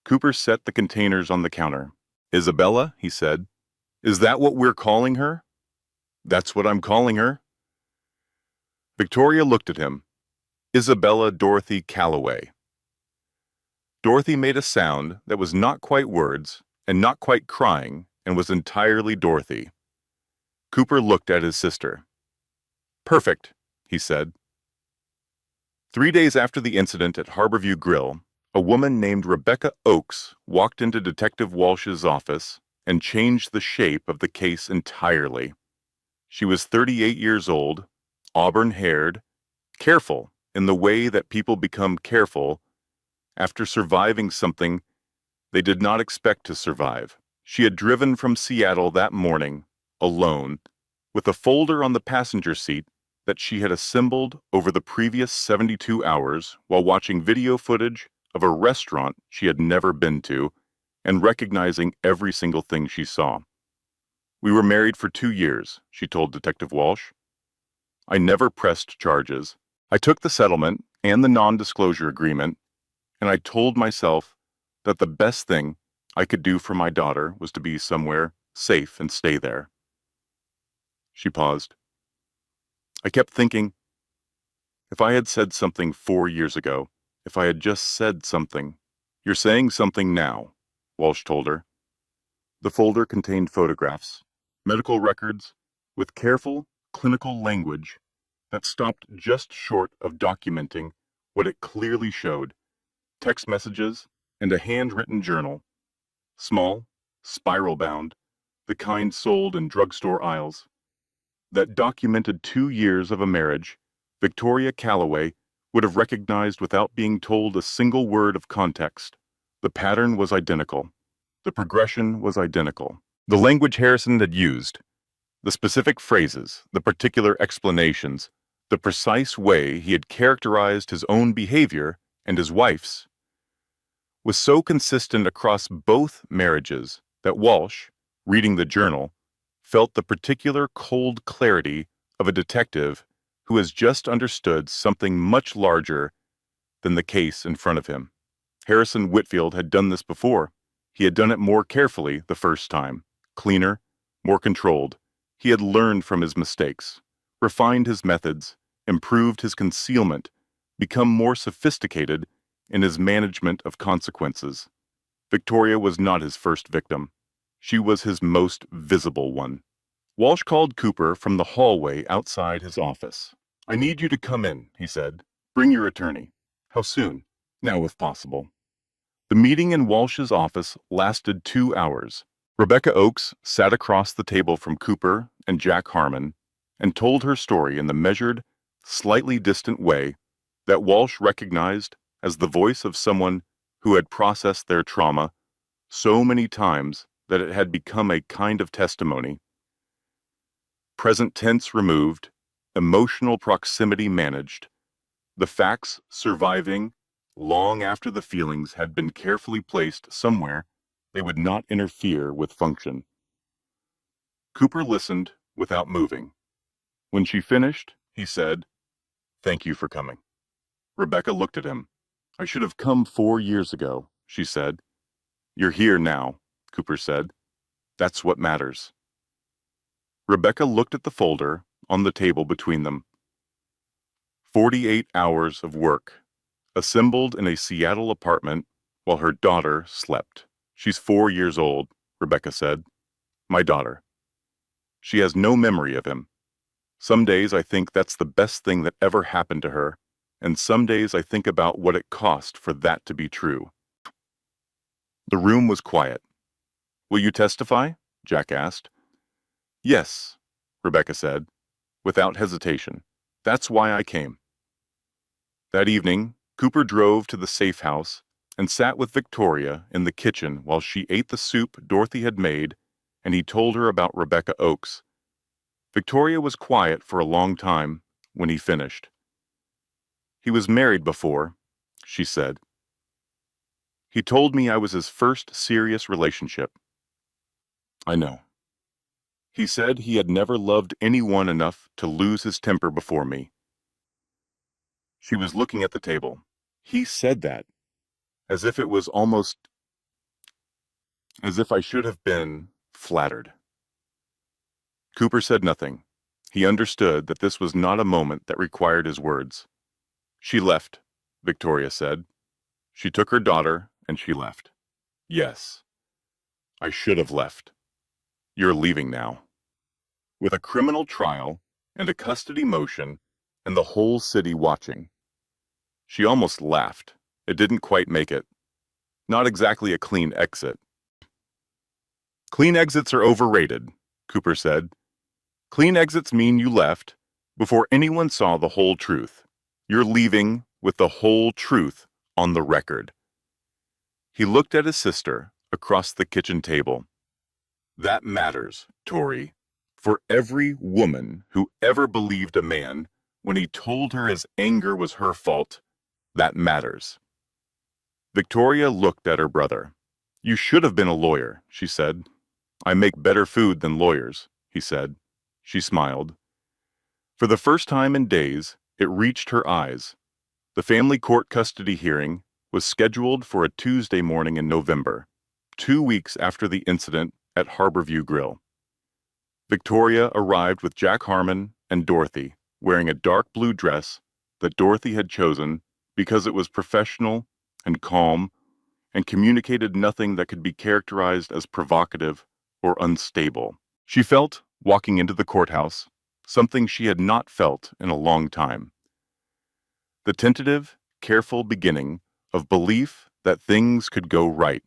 Cooper set the containers on the counter. Isabella, he said, is that what we're calling her? That's what I'm calling her. Victoria looked at him. Isabella Dorothy Calloway. Dorothy made a sound that was not quite words and not quite crying and was entirely Dorothy. Cooper looked at his sister. Perfect, he said. 3 days after the incident at Harborview Grill, a woman named Rebecca Oakes walked into Detective Walsh's office and changed the shape of the case entirely. She was 38 years old, auburn-haired, careful in the way that people become careful after surviving something they did not expect to survive. She had driven from Seattle that morning, alone, with a folder on the passenger seat that she had assembled over the previous 72 hours while watching video footage of a restaurant she had never been to and recognizing every single thing she saw. We were married for 2 years, she told Detective Walsh. I never pressed charges. I took the settlement and the non-disclosure agreement, and I told myself that the best thing I could do for my daughter was to be somewhere safe and stay there. She paused. I kept thinking, if I had said something 4 years ago, if I had just said something. You're saying something now, Walsh told her. The folder contained photographs, medical records, with careful, clinical language that stopped just short of documenting what it clearly showed: text messages and a handwritten journal, small, spiral-bound, the kind sold in drugstore aisles, that documented 2 years of a marriage Victoria Calloway would have recognized without being told a single word of context. The pattern was identical. The progression was identical. The language Harrison had used, the specific phrases, the particular explanations, the precise way he had characterized his own behavior and his wife's, was so consistent across both marriages that Walsh, reading the journal, felt the particular cold clarity of a detective who has just understood something much larger than the case in front of him. Harrison Whitfield had done this before. He had done it more carefully the first time, cleaner, more controlled. He had learned from his mistakes, refined his methods, improved his concealment, become more sophisticated in his management of consequences. Victoria was not his first victim. She was his most visible one. Walsh called Cooper from the hallway outside his office. I need you to come in, he said. Bring your attorney. How soon? Now, if possible. The meeting in Walsh's office lasted 2 hours. Rebecca Oakes sat across the table from Cooper and Jack Harmon and told her story in the measured, slightly distant way that Walsh recognized as the voice of someone who had processed their trauma so many times that it had become a kind of testimony. Present tense removed, emotional proximity managed, the facts surviving long after the feelings had been carefully placed somewhere they would not interfere with function. Cooper listened without moving. When she finished, he said, "Thank you for coming." Rebecca looked at him. "I should have come 4 years ago," she said. "You're here now," Cooper said. "That's what matters." Rebecca looked at the folder on the table between them. 48 hours of work, assembled in a Seattle apartment while her daughter slept. She's 4 years old, Rebecca said. My daughter. She has no memory of him. Some days I think that's the best thing that ever happened to her, and some days I think about what it cost for that to be true. The room was quiet. Will you testify? Jack asked. Yes, Rebecca said, without hesitation. That's why I came. That evening, Cooper drove to the safe house and sat with Victoria in the kitchen while she ate the soup Dorothy had made, and he told her about Rebecca Oakes. Victoria was quiet for a long time when he finished. He was married before, she said. He told me I was his first serious relationship. I know. He said he had never loved anyone enough to lose his temper before me. She was looking at the table. He said that, as if it was almost as if I should have been flattered. Cooper said nothing. He understood that this was not a moment that required his words. She left, Victoria said. She took her daughter and she left. Yes, I should have left. You're leaving now. With a criminal trial and a custody motion and the whole city watching. She almost laughed. It didn't quite make it. Not exactly a clean exit. Clean exits are overrated, Cooper said. Clean exits mean you left before anyone saw the whole truth. You're leaving with the whole truth on the record. He looked at his sister across the kitchen table. That matters, Tori, for every woman who ever believed a man when he told her his anger was her fault. That matters. Victoria looked at her brother. You should have been a lawyer, she said. I make better food than lawyers, he said. She smiled. For the first time in days, it reached her eyes. The family court custody hearing was scheduled for a Tuesday morning in November, 2 weeks after the incident at Harborview Grill. Victoria arrived with Jack Harmon and Dorothy, wearing a dark blue dress that Dorothy had chosen because it was professional and calm and communicated nothing that could be characterized as provocative or unstable. She felt, walking into the courthouse, something she had not felt in a long time. The tentative, careful beginning of belief that things could go right.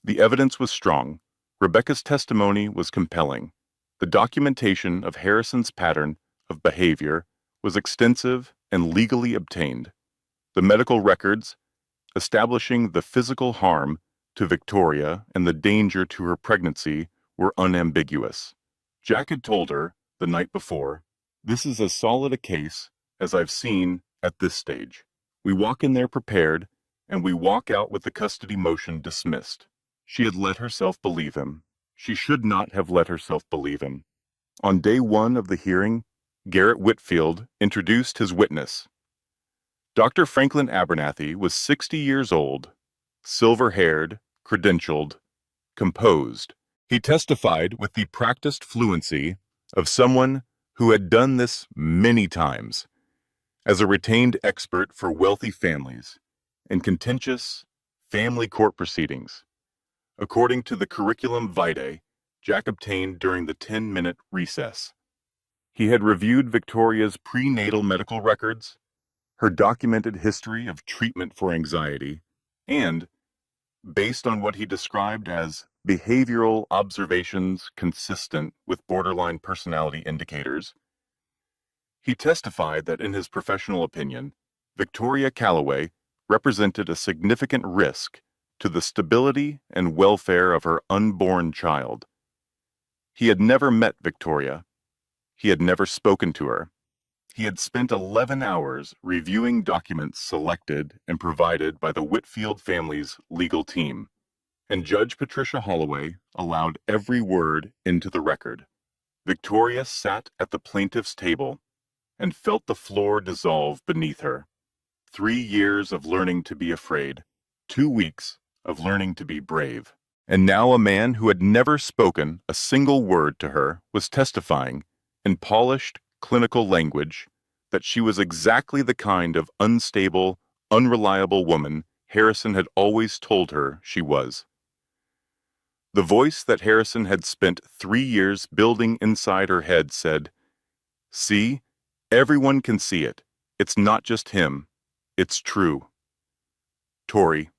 The evidence was strong. Rebecca's testimony was compelling. The documentation of Harrison's pattern of behavior was extensive and legally obtained. The medical records, establishing the physical harm to Victoria and the danger to her pregnancy, were unambiguous. Jack had told her, the night before, this is as solid a case as I've seen at this stage. We walk in there prepared, and we walk out with the custody motion dismissed. She had let herself believe him. She should not have let herself believe him. On day 1 of the hearing, Garrett Whitfield introduced his witness. Dr. Franklin Abernathy was 60 years old, silver-haired, credentialed, composed. He testified with the practiced fluency of someone who had done this many times, as a retained expert for wealthy families in contentious family court proceedings. According to the curriculum vitae Jack obtained during the 10-minute recess. He had reviewed Victoria's prenatal medical records, her documented history of treatment for anxiety, and, based on what he described as behavioral observations consistent with borderline personality indicators, he testified that in his professional opinion, Victoria Calloway represented a significant risk to the stability and welfare of her unborn child. He had never met Victoria. He had never spoken to her. He had spent 11 hours reviewing documents selected and provided by the Whitfield family's legal team, and Judge Patricia Holloway allowed every word into the record. Victoria sat at the plaintiff's table and felt the floor dissolve beneath her. 3 years of learning to be afraid, 2 weeks of learning to be brave. And now a man who had never spoken a single word to her was testifying in polished, clinical language that she was exactly the kind of unstable, unreliable woman Harrison had always told her she was. The voice that Harrison had spent 3 years building inside her head said, "See, everyone can see it. It's not just him. It's true." "Tori,"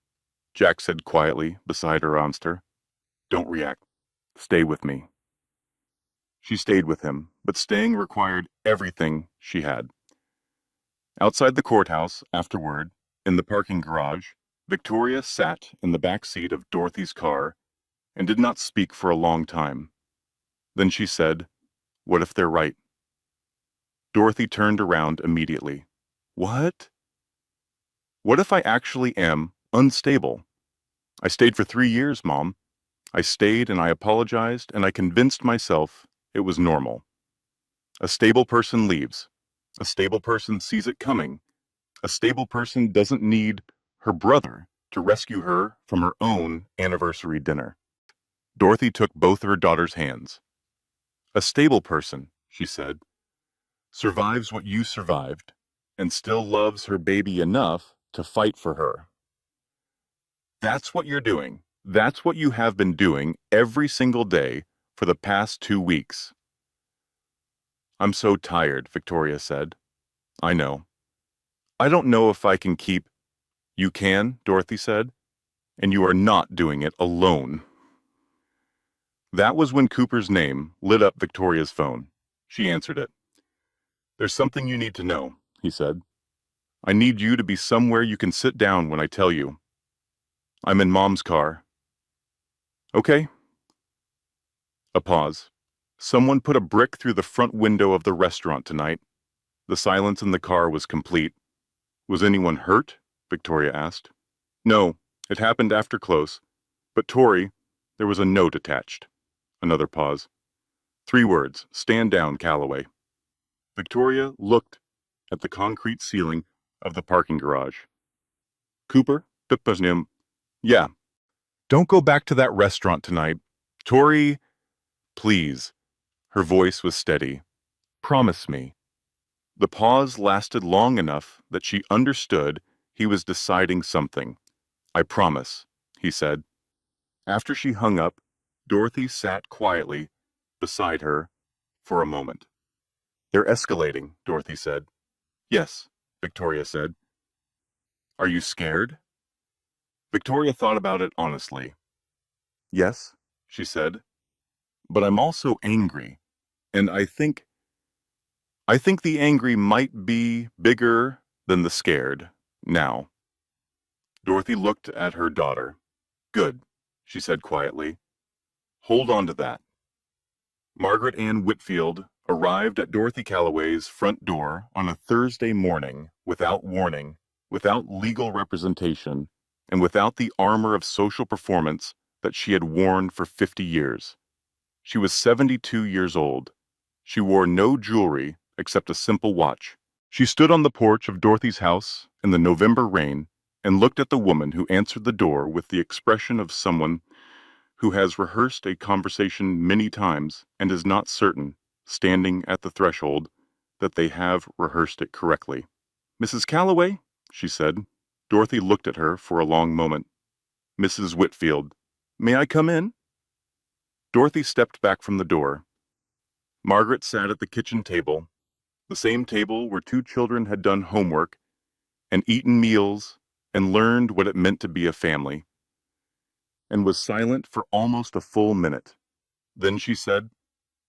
Jack said quietly beside her monster, "don't react. Stay with me." She stayed with him, but staying required everything she had. Outside the courthouse, afterward, in the parking garage, Victoria sat in the back seat of Dorothy's car and did not speak for a long time. Then she said, "What if they're right?" Dorothy turned around immediately. "What?" "What if I actually am unstable? I stayed for 3 years, Mom. I stayed and I apologized and I convinced myself it was normal. A stable person leaves. A stable person sees it coming. A stable person doesn't need her brother to rescue her from her own anniversary dinner. Dorothy took both her daughter's hands. A stable person, she said, survives what you survived and still loves her baby enough to fight for her. That's what you're doing. That's what you have been doing every single day for the past 2 weeks. I'm so tired, Victoria said. I know. I don't know if I can keep. You can, Dorothy said, and you are not doing it alone. That was when Cooper's name lit up Victoria's phone. She answered it. There's something you need to know, he said. I need you to be somewhere you can sit down when I tell you. I'm in Mom's car. Okay. A pause. Someone put a brick through the front window of the restaurant tonight. The silence in the car was complete. Was anyone hurt? Victoria asked. No, it happened after close. But Tori, there was a note attached. Another pause. 3 words, stand down, Calloway. Victoria looked at the concrete ceiling of the parking garage. Cooper? Yeah. Don't go back to that restaurant tonight. Tori, please. Her voice was steady. Promise me. The pause lasted long enough that she understood he was deciding something. I promise, he said. After she hung up, Dorothy sat quietly beside her for a moment. They're escalating, Dorothy said. Yes, Victoria said. Are you scared? Victoria thought about it honestly. Yes, she said, but I'm also angry, and I think the angry might be bigger than the scared now. Dorothy looked at her daughter. Good, she said quietly. Hold on to that. Margaret Ann Whitfield arrived at Dorothy Calloway's front door on a Thursday morning without warning, without legal representation, and without the armor of social performance that she had worn for 50 years. She was 72 years old. She wore no jewelry except a simple watch. She stood on the porch of Dorothy's house in the November rain and looked at the woman who answered the door with the expression of someone who has rehearsed a conversation many times and is not certain, standing at the threshold, that they have rehearsed it correctly. Mrs. Calloway, she said. Dorothy looked at her for a long moment. Mrs. Whitfield, may I come in? Dorothy stepped back from the door. Margaret sat at the kitchen table, the same table where 2 children had done homework and eaten meals and learned what it meant to be a family, and was silent for almost a full minute. Then she said,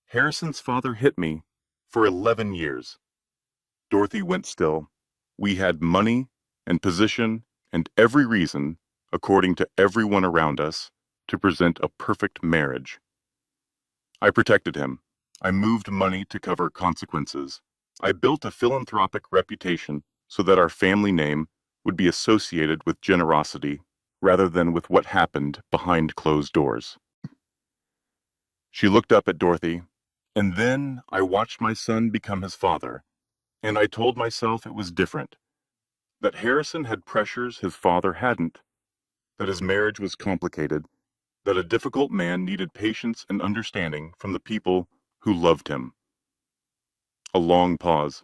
Harrison's father hit me for 11 years. Dorothy went still. We had money and position and every reason, according to everyone around us, to present a perfect marriage. I protected him. I moved money to cover consequences. I built a philanthropic reputation so that our family name would be associated with generosity rather than with what happened behind closed doors. She looked up at Dorothy, and then I watched my son become his father, and I told myself it was different, that Harrison had pressures his father hadn't, that his marriage was complicated, that a difficult man needed patience and understanding from the people who loved him. A long pause.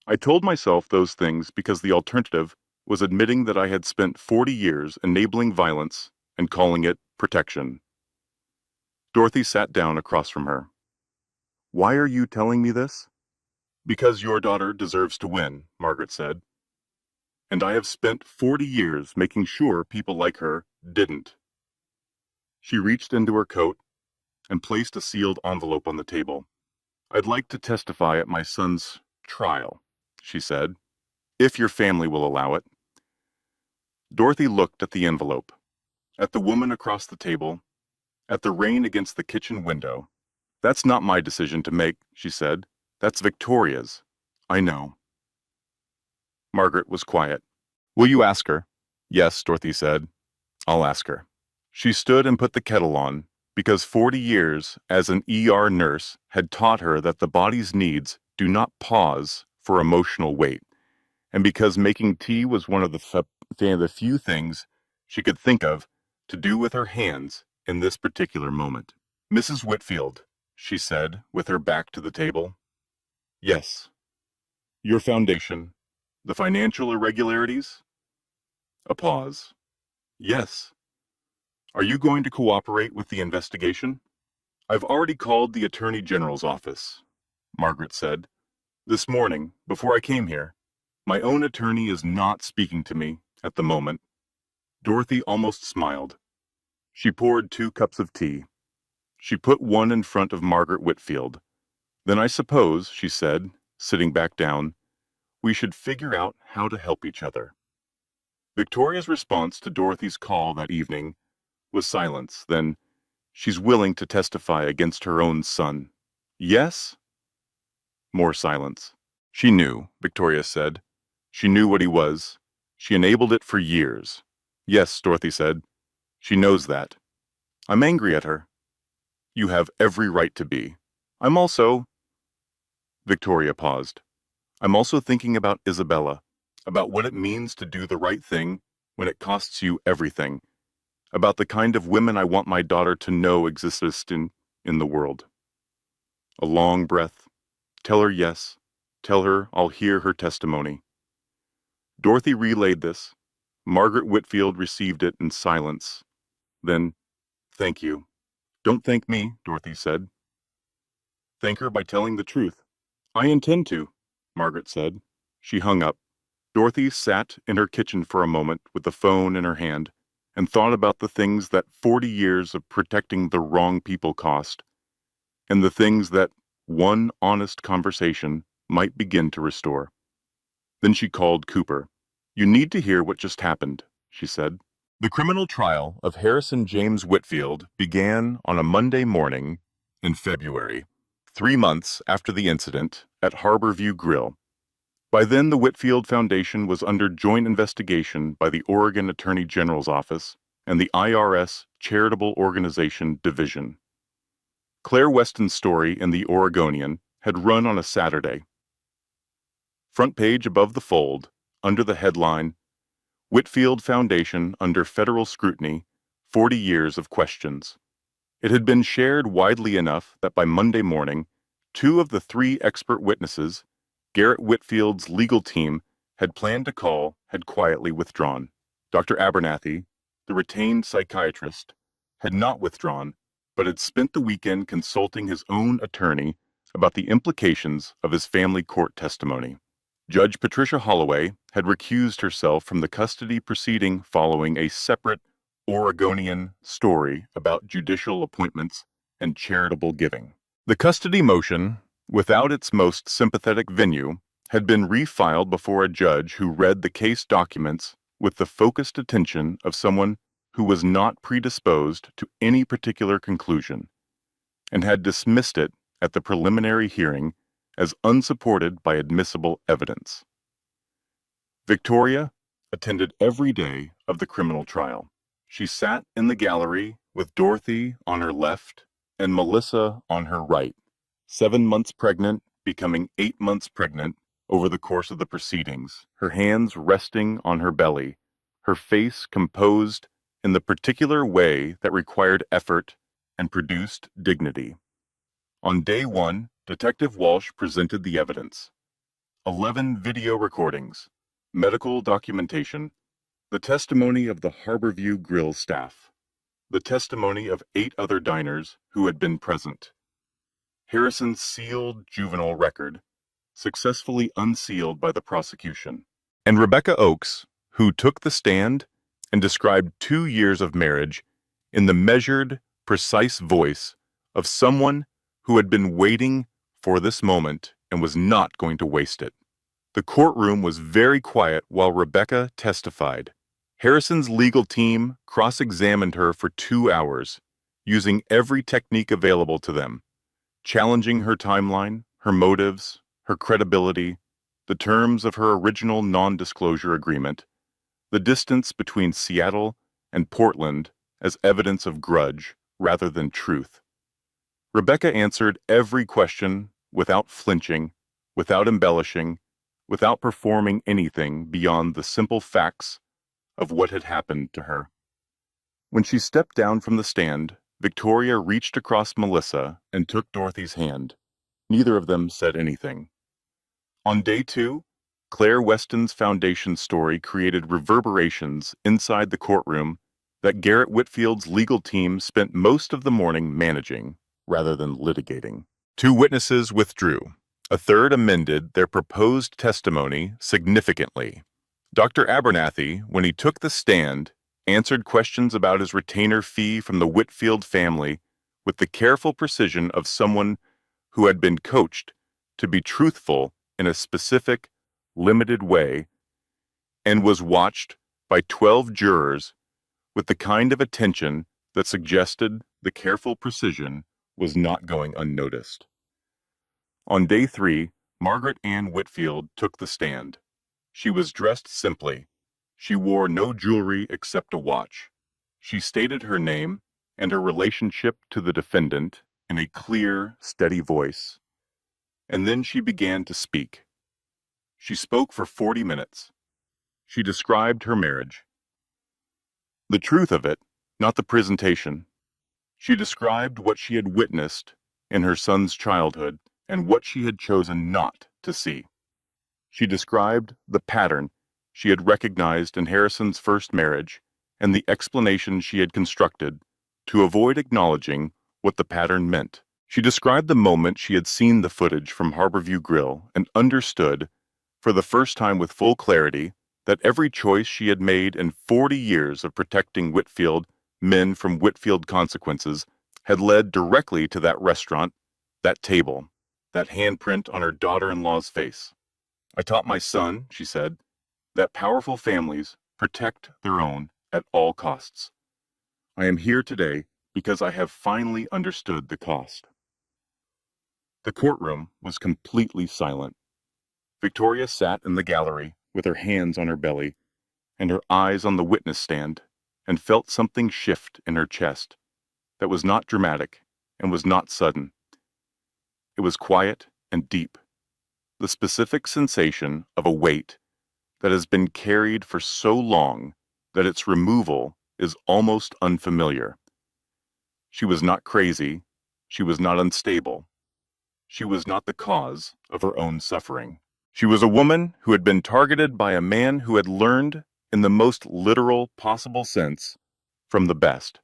I told myself those things because the alternative was admitting that I had spent 40 years enabling violence and calling it protection. Dorothy sat down across from her. Why are you telling me this? Because your daughter deserves to win, Margaret said. And I have spent 40 years making sure people like her didn't. She reached into her coat and placed a sealed envelope on the table. I'd like to testify at my son's trial, she said, if your family will allow it. Dorothy looked at the envelope, at the woman across the table, at the rain against the kitchen window. That's not my decision to make, she said. That's Victoria's. I know. Margaret was quiet. Will you ask her? Yes, Dorothy said. I'll ask her. She stood and put the kettle on, because 40 years as an ER nurse had taught her that the body's needs do not pause for emotional weight, and because making tea was one of the few things she could think of to do with her hands in this particular moment. "Mrs. Whitfield," she said, with her back to the table. "Yes. Your foundation. The financial irregularities?" A pause. "Yes. Are you going to cooperate with the investigation?" "I've already called the Attorney General's office," Margaret said. "This morning, before I came here. My own attorney is not speaking to me at the moment." Dorothy almost smiled. She poured 2 cups of tea. She put one in front of Margaret Whitfield. "Then I suppose," she said, sitting back down, "we should figure out how to help each other." Victoria's response to Dorothy's call that evening was silence. Then, "She's willing to testify against her own son." "Yes?" More silence. "She knew," Victoria said. "She knew what he was. She enabled it for years." "Yes," Dorothy said. "She knows that. I'm angry at her." "You have every right to be. I'm also—" Victoria paused. "I'm also thinking about Isabella, about what it means to do the right thing when it costs you everything, about the kind of women I want my daughter to know exist in the world." A long breath. "Tell her yes. Tell her I'll hear her testimony." Dorothy relayed this. Margaret Whitfield received it in silence. Then, "Thank you." "Don't thank me," Dorothy said. "Thank her by telling the truth." "I intend to," Margaret said. She hung up. Dorothy sat in her kitchen for a moment with the phone in her hand and thought about the things that 40 years of protecting the wrong people cost, and the things that one honest conversation might begin to restore. Then she called Cooper. "You need to hear what just happened," she said. The criminal trial of Harrison James Whitfield began on a Monday morning in February, 3 months after the incident at Harborview Grill. By then, the Whitfield Foundation was under joint investigation by the Oregon Attorney General's Office and the IRS Charitable Organization Division. Claire Weston's story in the Oregonian had run on a Saturday. Front page above the fold, under the headline, "Whitfield Foundation Under Federal Scrutiny, 40 Years of Questions." It had been shared widely enough that by Monday morning, 2 of the 3 expert witnesses Garrett Whitfield's legal team had planned to call had quietly withdrawn. Dr. Abernathy, the retained psychiatrist, had not withdrawn, but had spent the weekend consulting his own attorney about the implications of his family court testimony. Judge Patricia Holloway had recused herself from the custody proceeding following a separate Oregonian story about judicial appointments and charitable giving. The custody motion, without its most sympathetic venue, had been refiled before a judge who read the case documents with the focused attention of someone who was not predisposed to any particular conclusion, and had dismissed it at the preliminary hearing as unsupported by admissible evidence. Victoria attended every day of the criminal trial. She sat in the gallery with Dorothy on her left and Melissa on her right, 7 months pregnant, becoming 8 months pregnant over the course of the proceedings, her hands resting on her belly, her face composed in the particular way that required effort and produced dignity. On day 1, Detective Walsh presented the evidence. 11 video recordings, medical documentation, the testimony of the Harborview Grill staff, the testimony of 8 other diners who had been present, Harrison's sealed juvenile record, successfully unsealed by the prosecution, and Rebecca Oakes, who took the stand and described 2 years of marriage in the measured, precise voice of someone who had been waiting for this moment and was not going to waste it. The courtroom was very quiet while Rebecca testified. Harrison's legal team cross-examined her for 2 hours, using every technique available to them, challenging her timeline, her motives, her credibility, the terms of her original non-disclosure agreement, the distance between Seattle and Portland as evidence of grudge rather than truth. Rebecca answered every question without flinching, without embellishing, without performing anything beyond the simple facts of what had happened to her. When she stepped down from the stand, Victoria reached across Melissa and took Dorothy's hand. Neither of them said anything. On day 2, Claire Weston's foundation story created reverberations inside the courtroom that Garrett Whitfield's legal team spent most of the morning managing rather than litigating. 2 witnesses withdrew. A third amended their proposed testimony significantly. Dr. Abernathy, when he took the stand, answered questions about his retainer fee from the Whitfield family with the careful precision of someone who had been coached to be truthful in a specific, limited way, and was watched by 12 jurors with the kind of attention that suggested the careful precision was not going unnoticed. On day 3, Margaret Ann Whitfield took the stand. She was dressed simply. She wore no jewelry except a watch. She stated her name and her relationship to the defendant in a clear, steady voice. And then she began to speak. She spoke for 40 minutes. She described her marriage. The truth of it, not the presentation. She described what she had witnessed in her son's childhood and what she had chosen not to see. She described the pattern she had recognized in Harrison's first marriage and the explanation she had constructed to avoid acknowledging what the pattern meant. She described the moment she had seen the footage from Harborview Grill and understood, for the first time with full clarity, that every choice she had made in 40 years of protecting Whitfield men from Whitfield consequences had led directly to that restaurant, that table, that handprint on her daughter-in-law's face. I taught my son, she said, that powerful families protect their own at all costs. I am here today because I have finally understood the cost. The courtroom was completely silent. Victoria sat in the gallery with her hands on her belly and her eyes on the witness stand and felt something shift in her chest that was not dramatic and was not sudden. It was quiet and deep, the specific sensation of a weight that has been carried for so long that its removal is almost unfamiliar. She was not crazy. She was not unstable. She was not the cause of her own suffering. She was a woman who had been targeted by a man who had learned, in the most literal possible sense, from the best,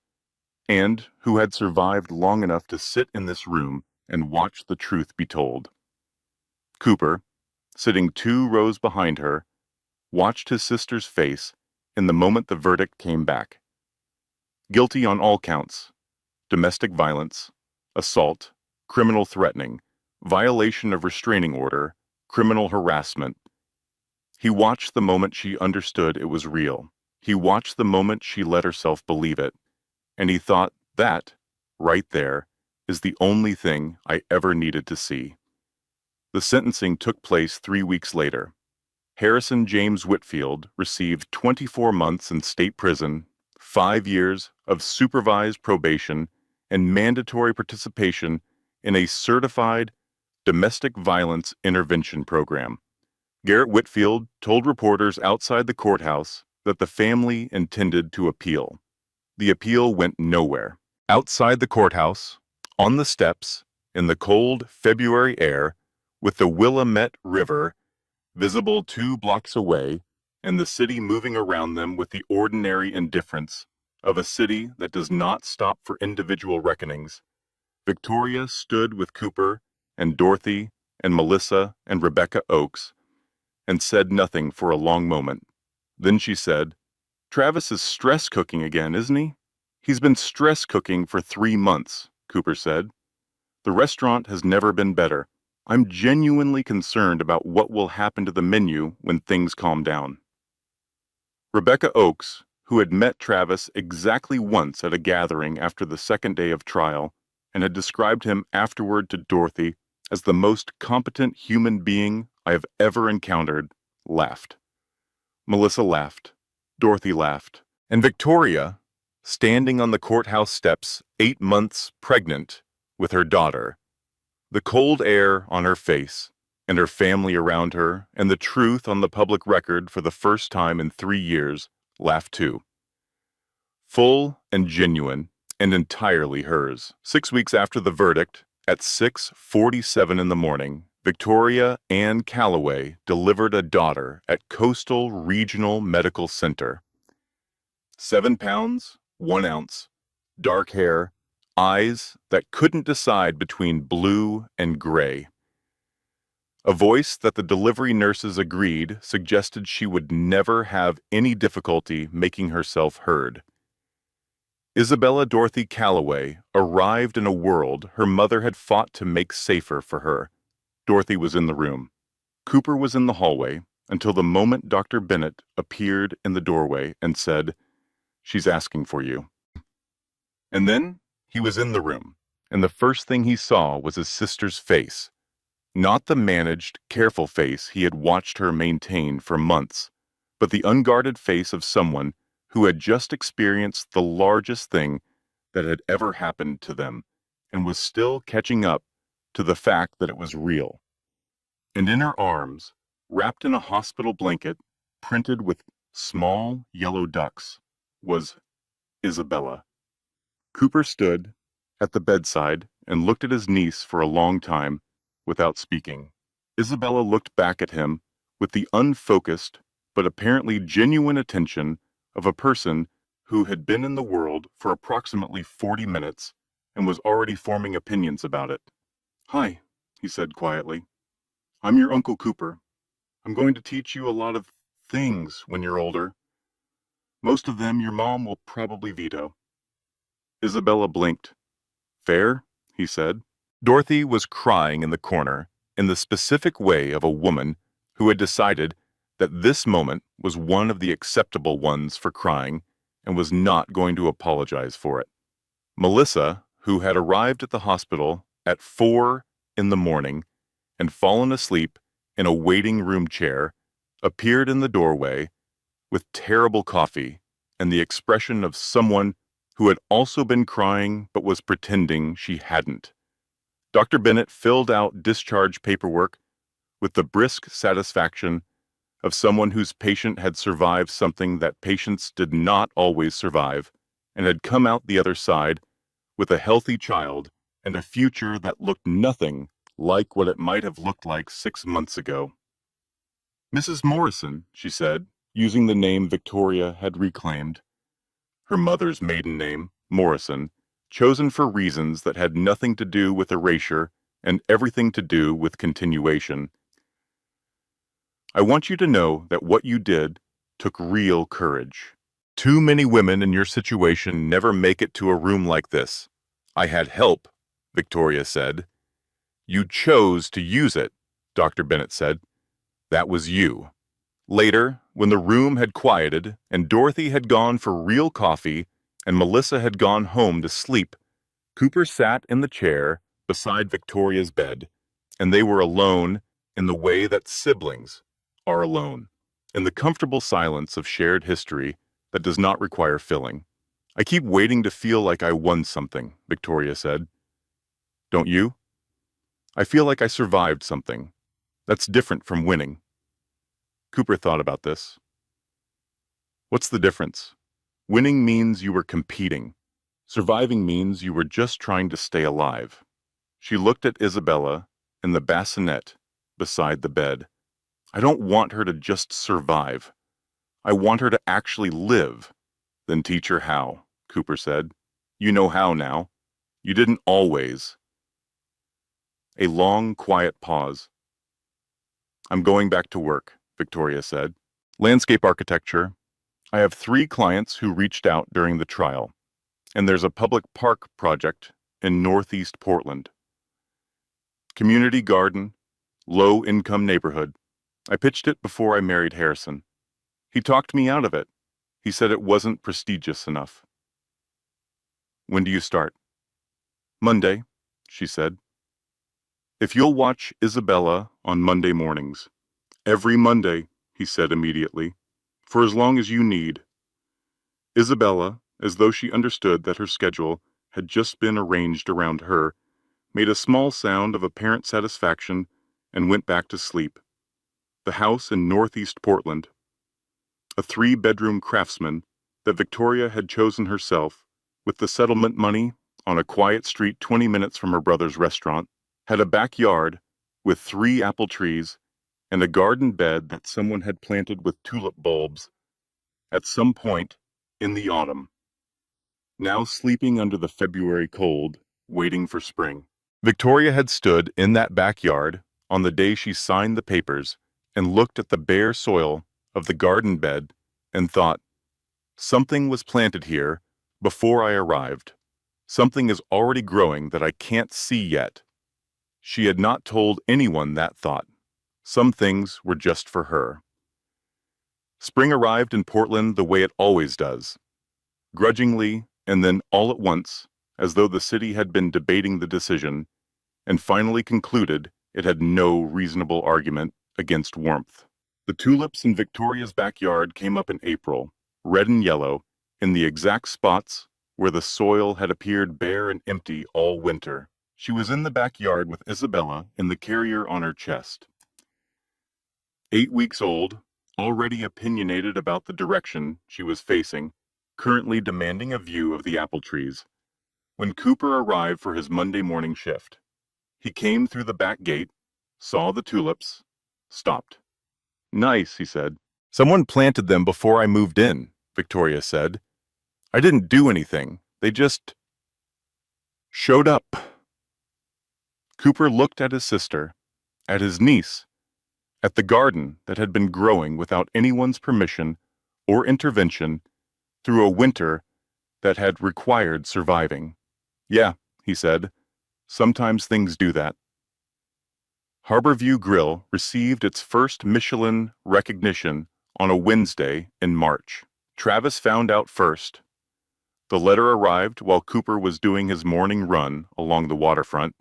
and who had survived long enough to sit in this room and watch the truth be told. Cooper, sitting 2 rows behind her, watched his sister's face in the moment the verdict came back. Guilty on all counts: domestic violence, assault, criminal threatening, violation of restraining order, criminal harassment. He watched the moment she understood it was real. He watched the moment she let herself believe it. And he thought that, right there, is the only thing I ever needed to see. The sentencing took place 3 weeks later. Harrison James Whitfield received 24 months in state prison, 5 years of supervised probation, and mandatory participation in a certified domestic violence intervention program. Garrett Whitfield told reporters outside the courthouse that the family intended to appeal. The appeal went nowhere. Outside the courthouse, on the steps, in the cold February air, with the Willamette River visible 2 blocks away, and the city moving around them with the ordinary indifference of a city that does not stop for individual reckonings, Victoria stood with Cooper and Dorothy and Melissa and Rebecca Oakes and said nothing for a long moment. Then she said, "Travis is stress cooking again, isn't he?" "He's been stress cooking for 3 months," Cooper said. "The restaurant has never been better. I'm genuinely concerned about what will happen to the menu when things calm down." Rebecca Oakes, who had met Travis exactly once at a gathering after the second day of trial and had described him afterward to Dorothy as the most competent human being I have ever encountered, laughed. Melissa laughed. Dorothy laughed. And Victoria, standing on the courthouse steps, 8 months pregnant with her daughter, the cold air on her face, and her family around her, and the truth on the public record for the first time in 3 years, laughed too. Full and genuine, and entirely hers. 6 weeks after the verdict, at 6:47 in the morning, Victoria Ann Calloway delivered a daughter at Coastal Regional Medical Center. 7 pounds, 1 ounce, dark hair, eyes that couldn't decide between blue and gray. A voice that the delivery nurses agreed suggested she would never have any difficulty making herself heard. Isabella Dorothy Calloway arrived in a world her mother had fought to make safer for her. Dorothy was in the room. Cooper was in the hallway until the moment Dr. Bennett appeared in the doorway and said, "She's asking for you." And then he was in the room, and the first thing he saw was his sister's face. Not the managed, careful face he had watched her maintain for months, but the unguarded face of someone who had just experienced the largest thing that had ever happened to them, and was still catching up to the fact that it was real. And in her arms, wrapped in a hospital blanket, printed with small yellow ducks, was Isabella. Cooper stood at the bedside and looked at his niece for a long time without speaking. Isabella looked back at him with the unfocused but apparently genuine attention of a person who had been in the world for approximately 40 minutes and was already forming opinions about it. "Hi," he said quietly. "I'm your Uncle Cooper. I'm going to teach you a lot of things when you're older. Most of them your mom will probably veto." Isabella blinked. "Fair," he said. Dorothy was crying in the corner in the specific way of a woman who had decided that this moment was one of the acceptable ones for crying and was not going to apologize for it. Melissa, who had arrived at the hospital at 4 in the morning and fallen asleep in a waiting room chair, appeared in the doorway with terrible coffee and the expression of someone who had also been crying but was pretending she hadn't. Dr. Bennett filled out discharge paperwork with the brisk satisfaction of someone whose patient had survived something that patients did not always survive and had come out the other side with a healthy child and a future that looked nothing like what it might have looked like 6 months ago. "Mrs. Morrison," she said, using the name Victoria had reclaimed. Her mother's maiden name, Morrison, chosen for reasons that had nothing to do with erasure and everything to do with continuation. "I want you to know that what you did took real courage. Too many women in your situation never make it to a room like this. I had help," Victoria said. "You chose to use it," Dr. Bennett said. "That was you." Later, when the room had quieted and Dorothy had gone for real coffee and Melissa had gone home to sleep, Cooper sat in the chair beside Victoria's bed, and they were alone in the way that siblings are alone, in the comfortable silence of shared history that does not require filling. "I keep waiting to feel like I won something," Victoria said. "Don't you?" "I feel like I survived something. That's different from winning." Cooper thought about this. "What's the difference? Winning means you were competing. Surviving means you were just trying to stay alive." She looked at Isabella in the bassinet beside the bed. "I don't want her to just survive. I want her to actually live." "Then teach her how," Cooper said. "You know how now. You didn't always." A long, quiet pause. "I'm going back to work," Victoria said. "Landscape architecture. I have 3 clients who reached out during the trial, and there's a public park project in Northeast Portland. Community garden, low-income neighborhood. I pitched it before I married Harrison. He talked me out of it. He said it wasn't prestigious enough." "When do you start?" "Monday," she said. "If you'll watch Isabella on Monday mornings." "Every Monday," he said immediately, "for as long as you need." Isabella, as though she understood that her schedule had just been arranged around her, made a small sound of apparent satisfaction and went back to sleep. The house in northeast Portland, a 3-bedroom craftsman that Victoria had chosen herself with the settlement money on a quiet street 20 minutes from her brother's restaurant, had a backyard with 3 apple trees and a garden bed that someone had planted with tulip bulbs at some point in the autumn, now sleeping under the February cold, waiting for spring. Victoria had stood in that backyard on the day she signed the papers and looked at the bare soil of the garden bed and thought, something was planted here before I arrived. Something is already growing that I can't see yet. She had not told anyone that thought. Some things were just for her. Spring arrived in Portland the way it always does, grudgingly and then all at once, as though the city had been debating the decision, and finally concluded it had no reasonable argument against warmth. The tulips in Victoria's backyard came up in April, red and yellow, in the exact spots where the soil had appeared bare and empty all winter. She was in the backyard with Isabella in the carrier on her chest. 8 weeks old, already opinionated about the direction she was facing, currently demanding a view of the apple trees. When Cooper arrived for his Monday morning shift, he came through the back gate, saw the tulips, stopped. Nice, he said. Someone planted them before I moved in, Victoria said. I didn't do anything. They just showed up. Cooper looked at his sister, at his niece, at the garden that had been growing without anyone's permission or intervention through a winter that had required surviving. Yeah, he said, sometimes things do that. Harborview Grill received its first Michelin recognition on a Wednesday in March. Travis found out first. The letter arrived while Cooper was doing his morning run along the waterfront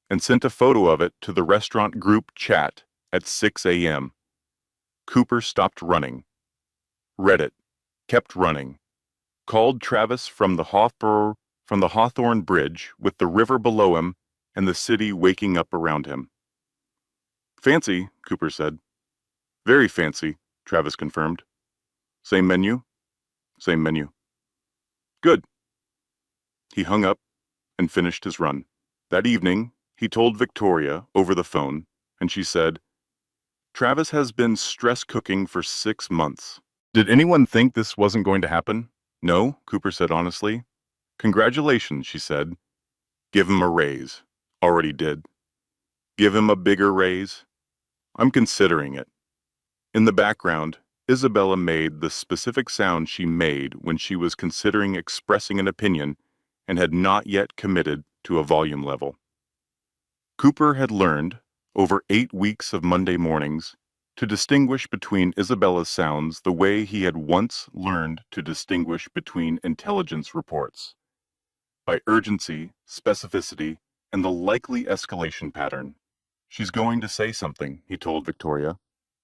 and sent a photo of it to the restaurant group chat at 6 a.m. Cooper stopped running, read it, kept running, called Travis from the Hawthorne Bridge with the river below him and the city waking up around him. Fancy, Cooper said. Very fancy, Travis confirmed. Same menu? Same menu. Good. He hung up and finished his run. That evening, he told Victoria over the phone, and she said, Travis has been stress cooking for 6 months. Did anyone think this wasn't going to happen? No, Cooper said honestly. Congratulations, she said. Give him a raise. Already did. Give him a bigger raise. I'm considering it. In the background, Isabella made the specific sound she made when she was considering expressing an opinion and had not yet committed to a volume level. Cooper had learned, over 8 weeks of Monday mornings, to distinguish between Isabella's sounds the way he had once learned to distinguish between intelligence reports, by urgency, specificity, and the likely escalation pattern. She's going to say something, he told Victoria.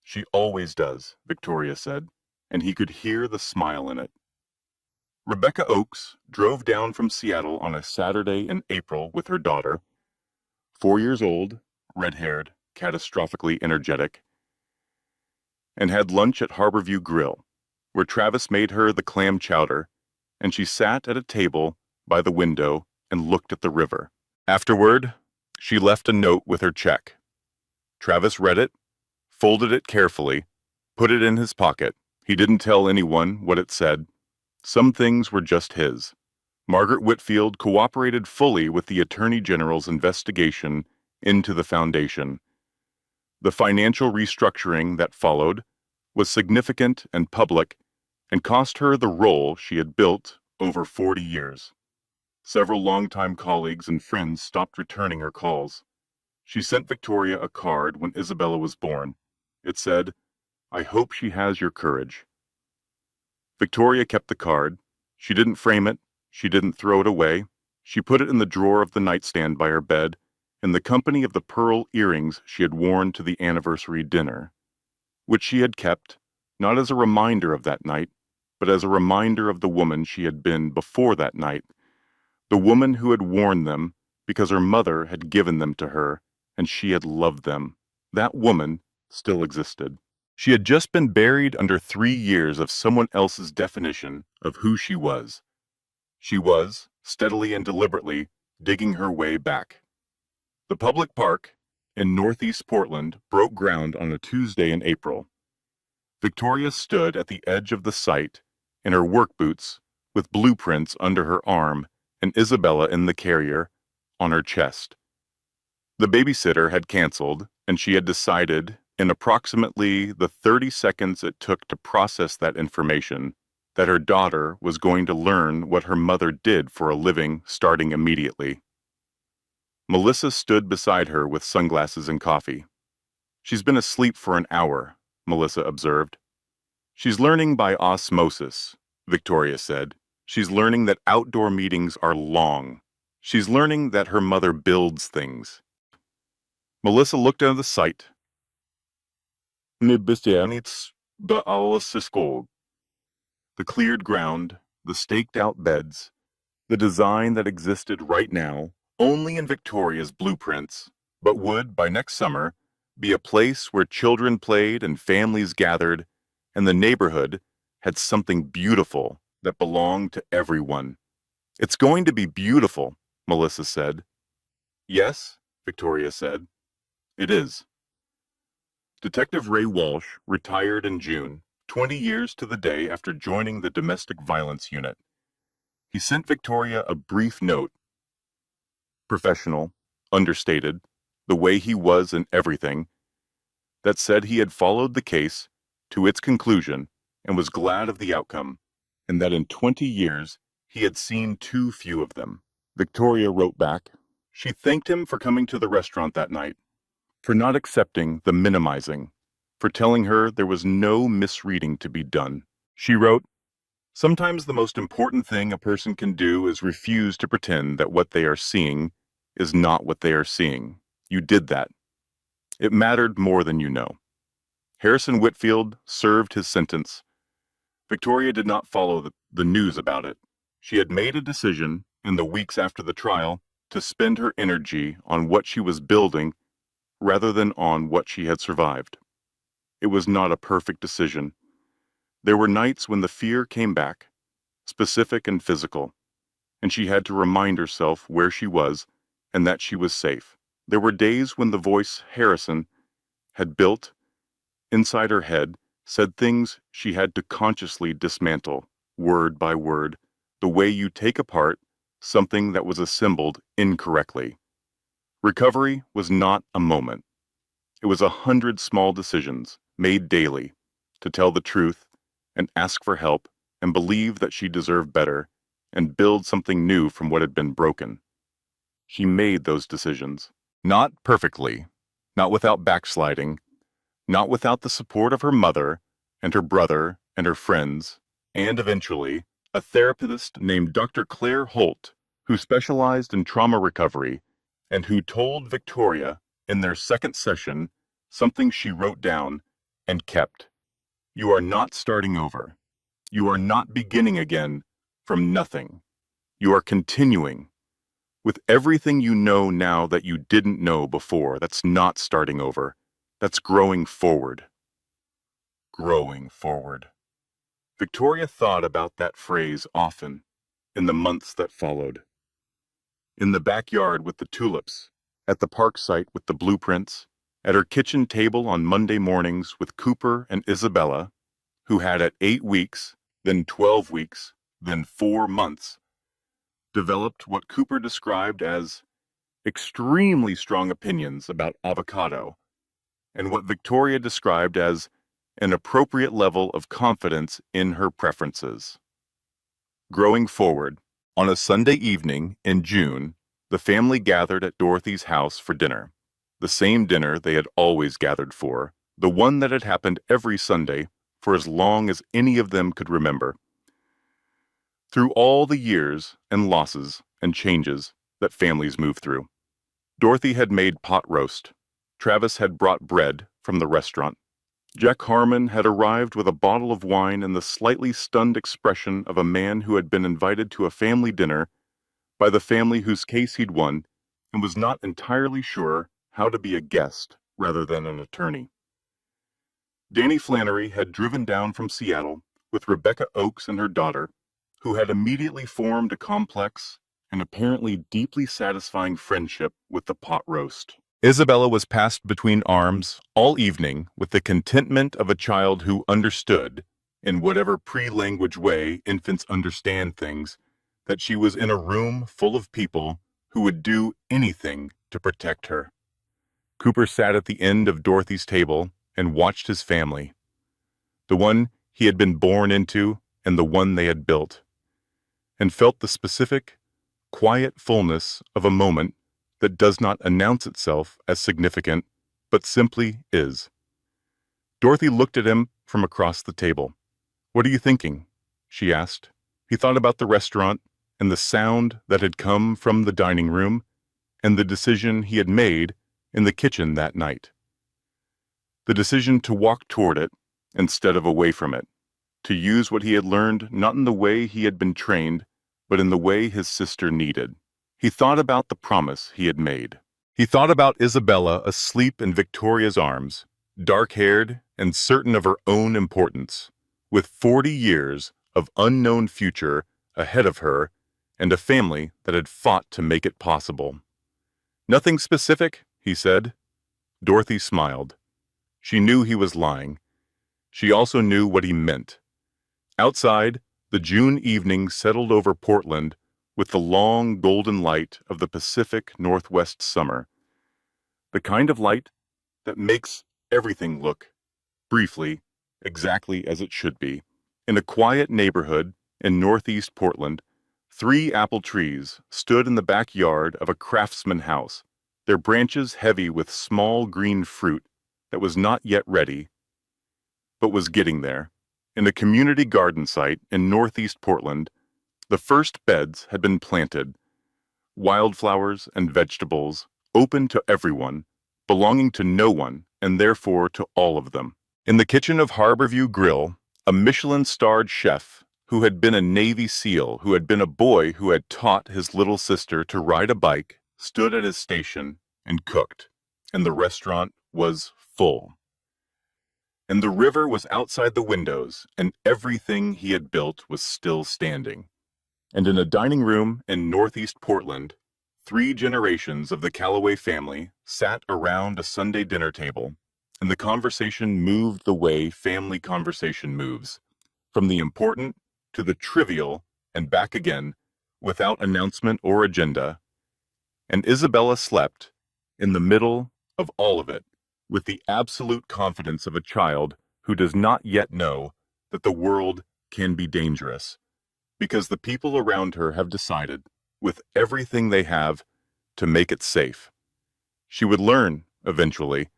She always does, Victoria said, and he could hear the smile in it. Rebecca Oakes drove down from Seattle on a Saturday in April with her daughter, 4 years old, red-haired, catastrophically energetic, and had lunch at Harborview Grill, where Travis made her the clam chowder, and she sat at a table by the window and looked at the river. Afterward, she left a note with her check. Travis read it, folded it carefully, put it in his pocket. He didn't tell anyone what it said. Some things were just his. Margaret Whitfield cooperated fully with the Attorney General's investigation into the foundation. The financial restructuring that followed was significant and public and cost her the role she had built over 40 years. Several longtime colleagues and friends stopped returning her calls. She sent Victoria a card when Isabella was born. It said, I hope she has your courage. Victoria kept the card. She didn't frame it. She didn't throw it away. She put it in the drawer of the nightstand by her bed, in the company of the pearl earrings she had worn to the anniversary dinner, which she had kept, not as a reminder of that night, but as a reminder of the woman she had been before that night, the woman who had worn them because her mother had given them to her and she had loved them. That woman still existed. She had just been buried under 3 years of someone else's definition of who she was. She was, steadily and deliberately, digging her way back. The public park in northeast Portland broke ground on a Tuesday in April. Victoria stood at the edge of the site in her work boots with blueprints under her arm and Isabella in the carrier on her chest. The babysitter had canceled, and she had decided, in approximately the 30 seconds it took to process that information, that her daughter was going to learn what her mother did for a living starting immediately. Melissa stood beside her with sunglasses and coffee. "She's been asleep for an hour," Melissa observed. "She's learning by osmosis," Victoria said. "She's learning that outdoor meetings are long. She's learning that her mother builds things." Melissa looked at the site. The cleared ground, the staked-out beds, the design that existed right now, only in Victoria's blueprints, but would, by next summer, be a place where children played and families gathered, and the neighborhood had something beautiful that belonged to everyone. "It's going to be beautiful," Melissa said. "Yes," Victoria said. "It is." Detective Ray Walsh retired in June, 20 years to the day after joining the Domestic Violence Unit. He sent Victoria a brief note. Professional, understated, the way he was in everything, that said he had followed the case to its conclusion and was glad of the outcome, and that in 20 years he had seen too few of them. Victoria wrote back. She thanked him for coming to the restaurant that night, for not accepting the minimizing, for telling her there was no misreading to be done. She wrote, "Sometimes the most important thing a person can do is refuse to pretend that what they are seeing is not what they are seeing. You did that. It mattered more than you know." Harrison Whitfield served his sentence. Victoria did not follow the news about it. She had made a decision, in the weeks after the trial, to spend her energy on what she was building rather than on what she had survived. It was not a perfect decision. There were nights when the fear came back, specific and physical, and she had to remind herself where she was and that she was safe. There were days when the voice Harrison had built inside her head said things she had to consciously dismantle, word by word, the way you take apart something that was assembled incorrectly. Recovery was not a moment. It was 100 small decisions, made daily, to tell the truth and ask for help and believe that she deserved better and build something new from what had been broken. She made those decisions. Not perfectly, not without backsliding, not without the support of her mother and her brother and her friends, and eventually a therapist named Dr. Claire Holt, who specialized in trauma recovery and who told Victoria in their second session something she wrote down and kept. "You are not starting over. You are not beginning again from nothing. You are continuing with everything you know now that you didn't know before. That's not starting over. That's growing forward." Growing forward. Victoria thought about that phrase often in the months that followed. In the backyard with the tulips, at the park site with the blueprints, at her kitchen table on Monday mornings with Cooper and Isabella, who had at 8 weeks, then 12 weeks, then 4 months, developed what Cooper described as extremely strong opinions about avocado, and what Victoria described as an appropriate level of confidence in her preferences. Growing forward, on a Sunday evening in June, the family gathered at Dorothy's house for dinner. The same dinner they had always gathered for, the one that had happened every Sunday for as long as any of them could remember. Through all the years and losses and changes that families move through. Dorothy had made pot roast. Travis had brought bread from the restaurant. Jack Harmon had arrived with a bottle of wine and the slightly stunned expression of a man who had been invited to a family dinner by the family whose case he'd won and was not entirely sure how to be a guest rather than an attorney. Danny Flannery had driven down from Seattle with Rebecca Oakes and her daughter, who had immediately formed a complex and apparently deeply satisfying friendship with the pot roast. Isabella was passed between arms all evening with the contentment of a child who understood, in whatever pre-language way infants understand things, that she was in a room full of people who would do anything to protect her. Cooper sat at the end of Dorothy's table and watched his family, the one he had been born into and the one they had built, and felt the specific, quiet fullness of a moment that does not announce itself as significant, but simply is. Dorothy looked at him from across the table. "What are you thinking?" she asked. He thought about the restaurant and the sound that had come from the dining room and the decision he had made in the kitchen that night. The decision to walk toward it instead of away from it, to use what he had learned not in the way he had been trained, but in the way his sister needed. He thought about the promise he had made. He thought about Isabella asleep in Victoria's arms, dark-haired and certain of her own importance, with 40 years of unknown future ahead of her and a family that had fought to make it possible. "Nothing specific," he said. Dorothy smiled. She knew he was lying. She also knew what he meant. Outside, the June evening settled over Portland with the long golden light of the Pacific Northwest summer. The kind of light that makes everything look, briefly, exactly as it should be. In a quiet neighborhood in northeast Portland, 3 apple trees stood in the backyard of a craftsman house, their branches heavy with small green fruit that was not yet ready, but was getting there. In a community garden site in northeast Portland, the first beds had been planted, wildflowers and vegetables, open to everyone, belonging to no one, and therefore to all of them. In the kitchen of Harborview Grill, a Michelin-starred chef who had been a Navy SEAL, who had been a boy who had taught his little sister to ride a bike, stood at his station and cooked, and the restaurant was full. And the river was outside the windows, and everything he had built was still standing. And in a dining room in northeast Portland, 3 generations of the Calloway family sat around a Sunday dinner table, and the conversation moved the way family conversation moves, from the important to the trivial and back again, without announcement or agenda. And Isabella slept in the middle of all of it, with the absolute confidence of a child who does not yet know that the world can be dangerous, because the people around her have decided, with everything they have, to make it safe. She would learn, eventually.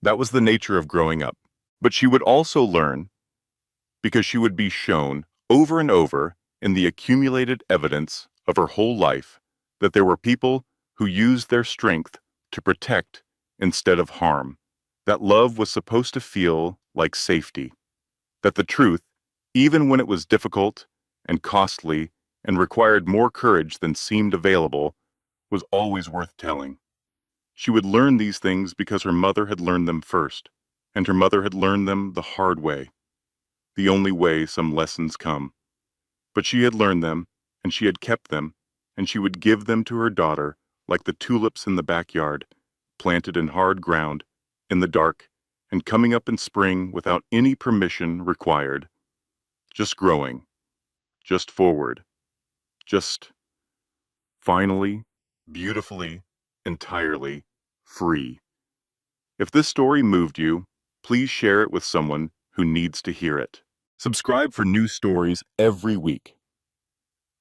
That was the nature of growing up. But she would also learn, because she would be shown over and over in the accumulated evidence of her whole life that there were people who used their strength to protect instead of harm, that love was supposed to feel like safety, that the truth, even when it was difficult and costly and required more courage than seemed available, was always worth telling. She would learn these things because her mother had learned them first, and her mother had learned them the hard way, the only way some lessons come. But she had learned them, and she had kept them, and she would give them to her daughter like the tulips in the backyard, planted in hard ground, in the dark, and coming up in spring without any permission required. Just growing, just forward, just finally, beautifully, entirely free. If this story moved you, please share it with someone who needs to hear it. Subscribe for new stories every week.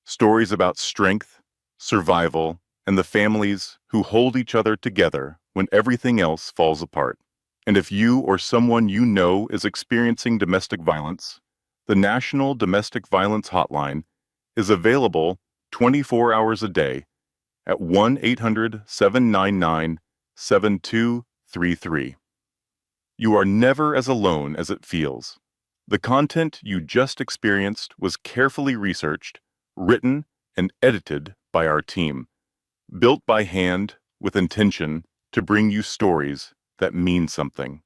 Stories about strength, survival, and the families who hold each other together when everything else falls apart. And if you or someone you know is experiencing domestic violence, the National Domestic Violence Hotline is available 24 hours a day at 1-800-799-7233. You are never as alone as it feels. The content you just experienced was carefully researched, written, and edited by our team, built by hand with intention to bring you stories that mean something.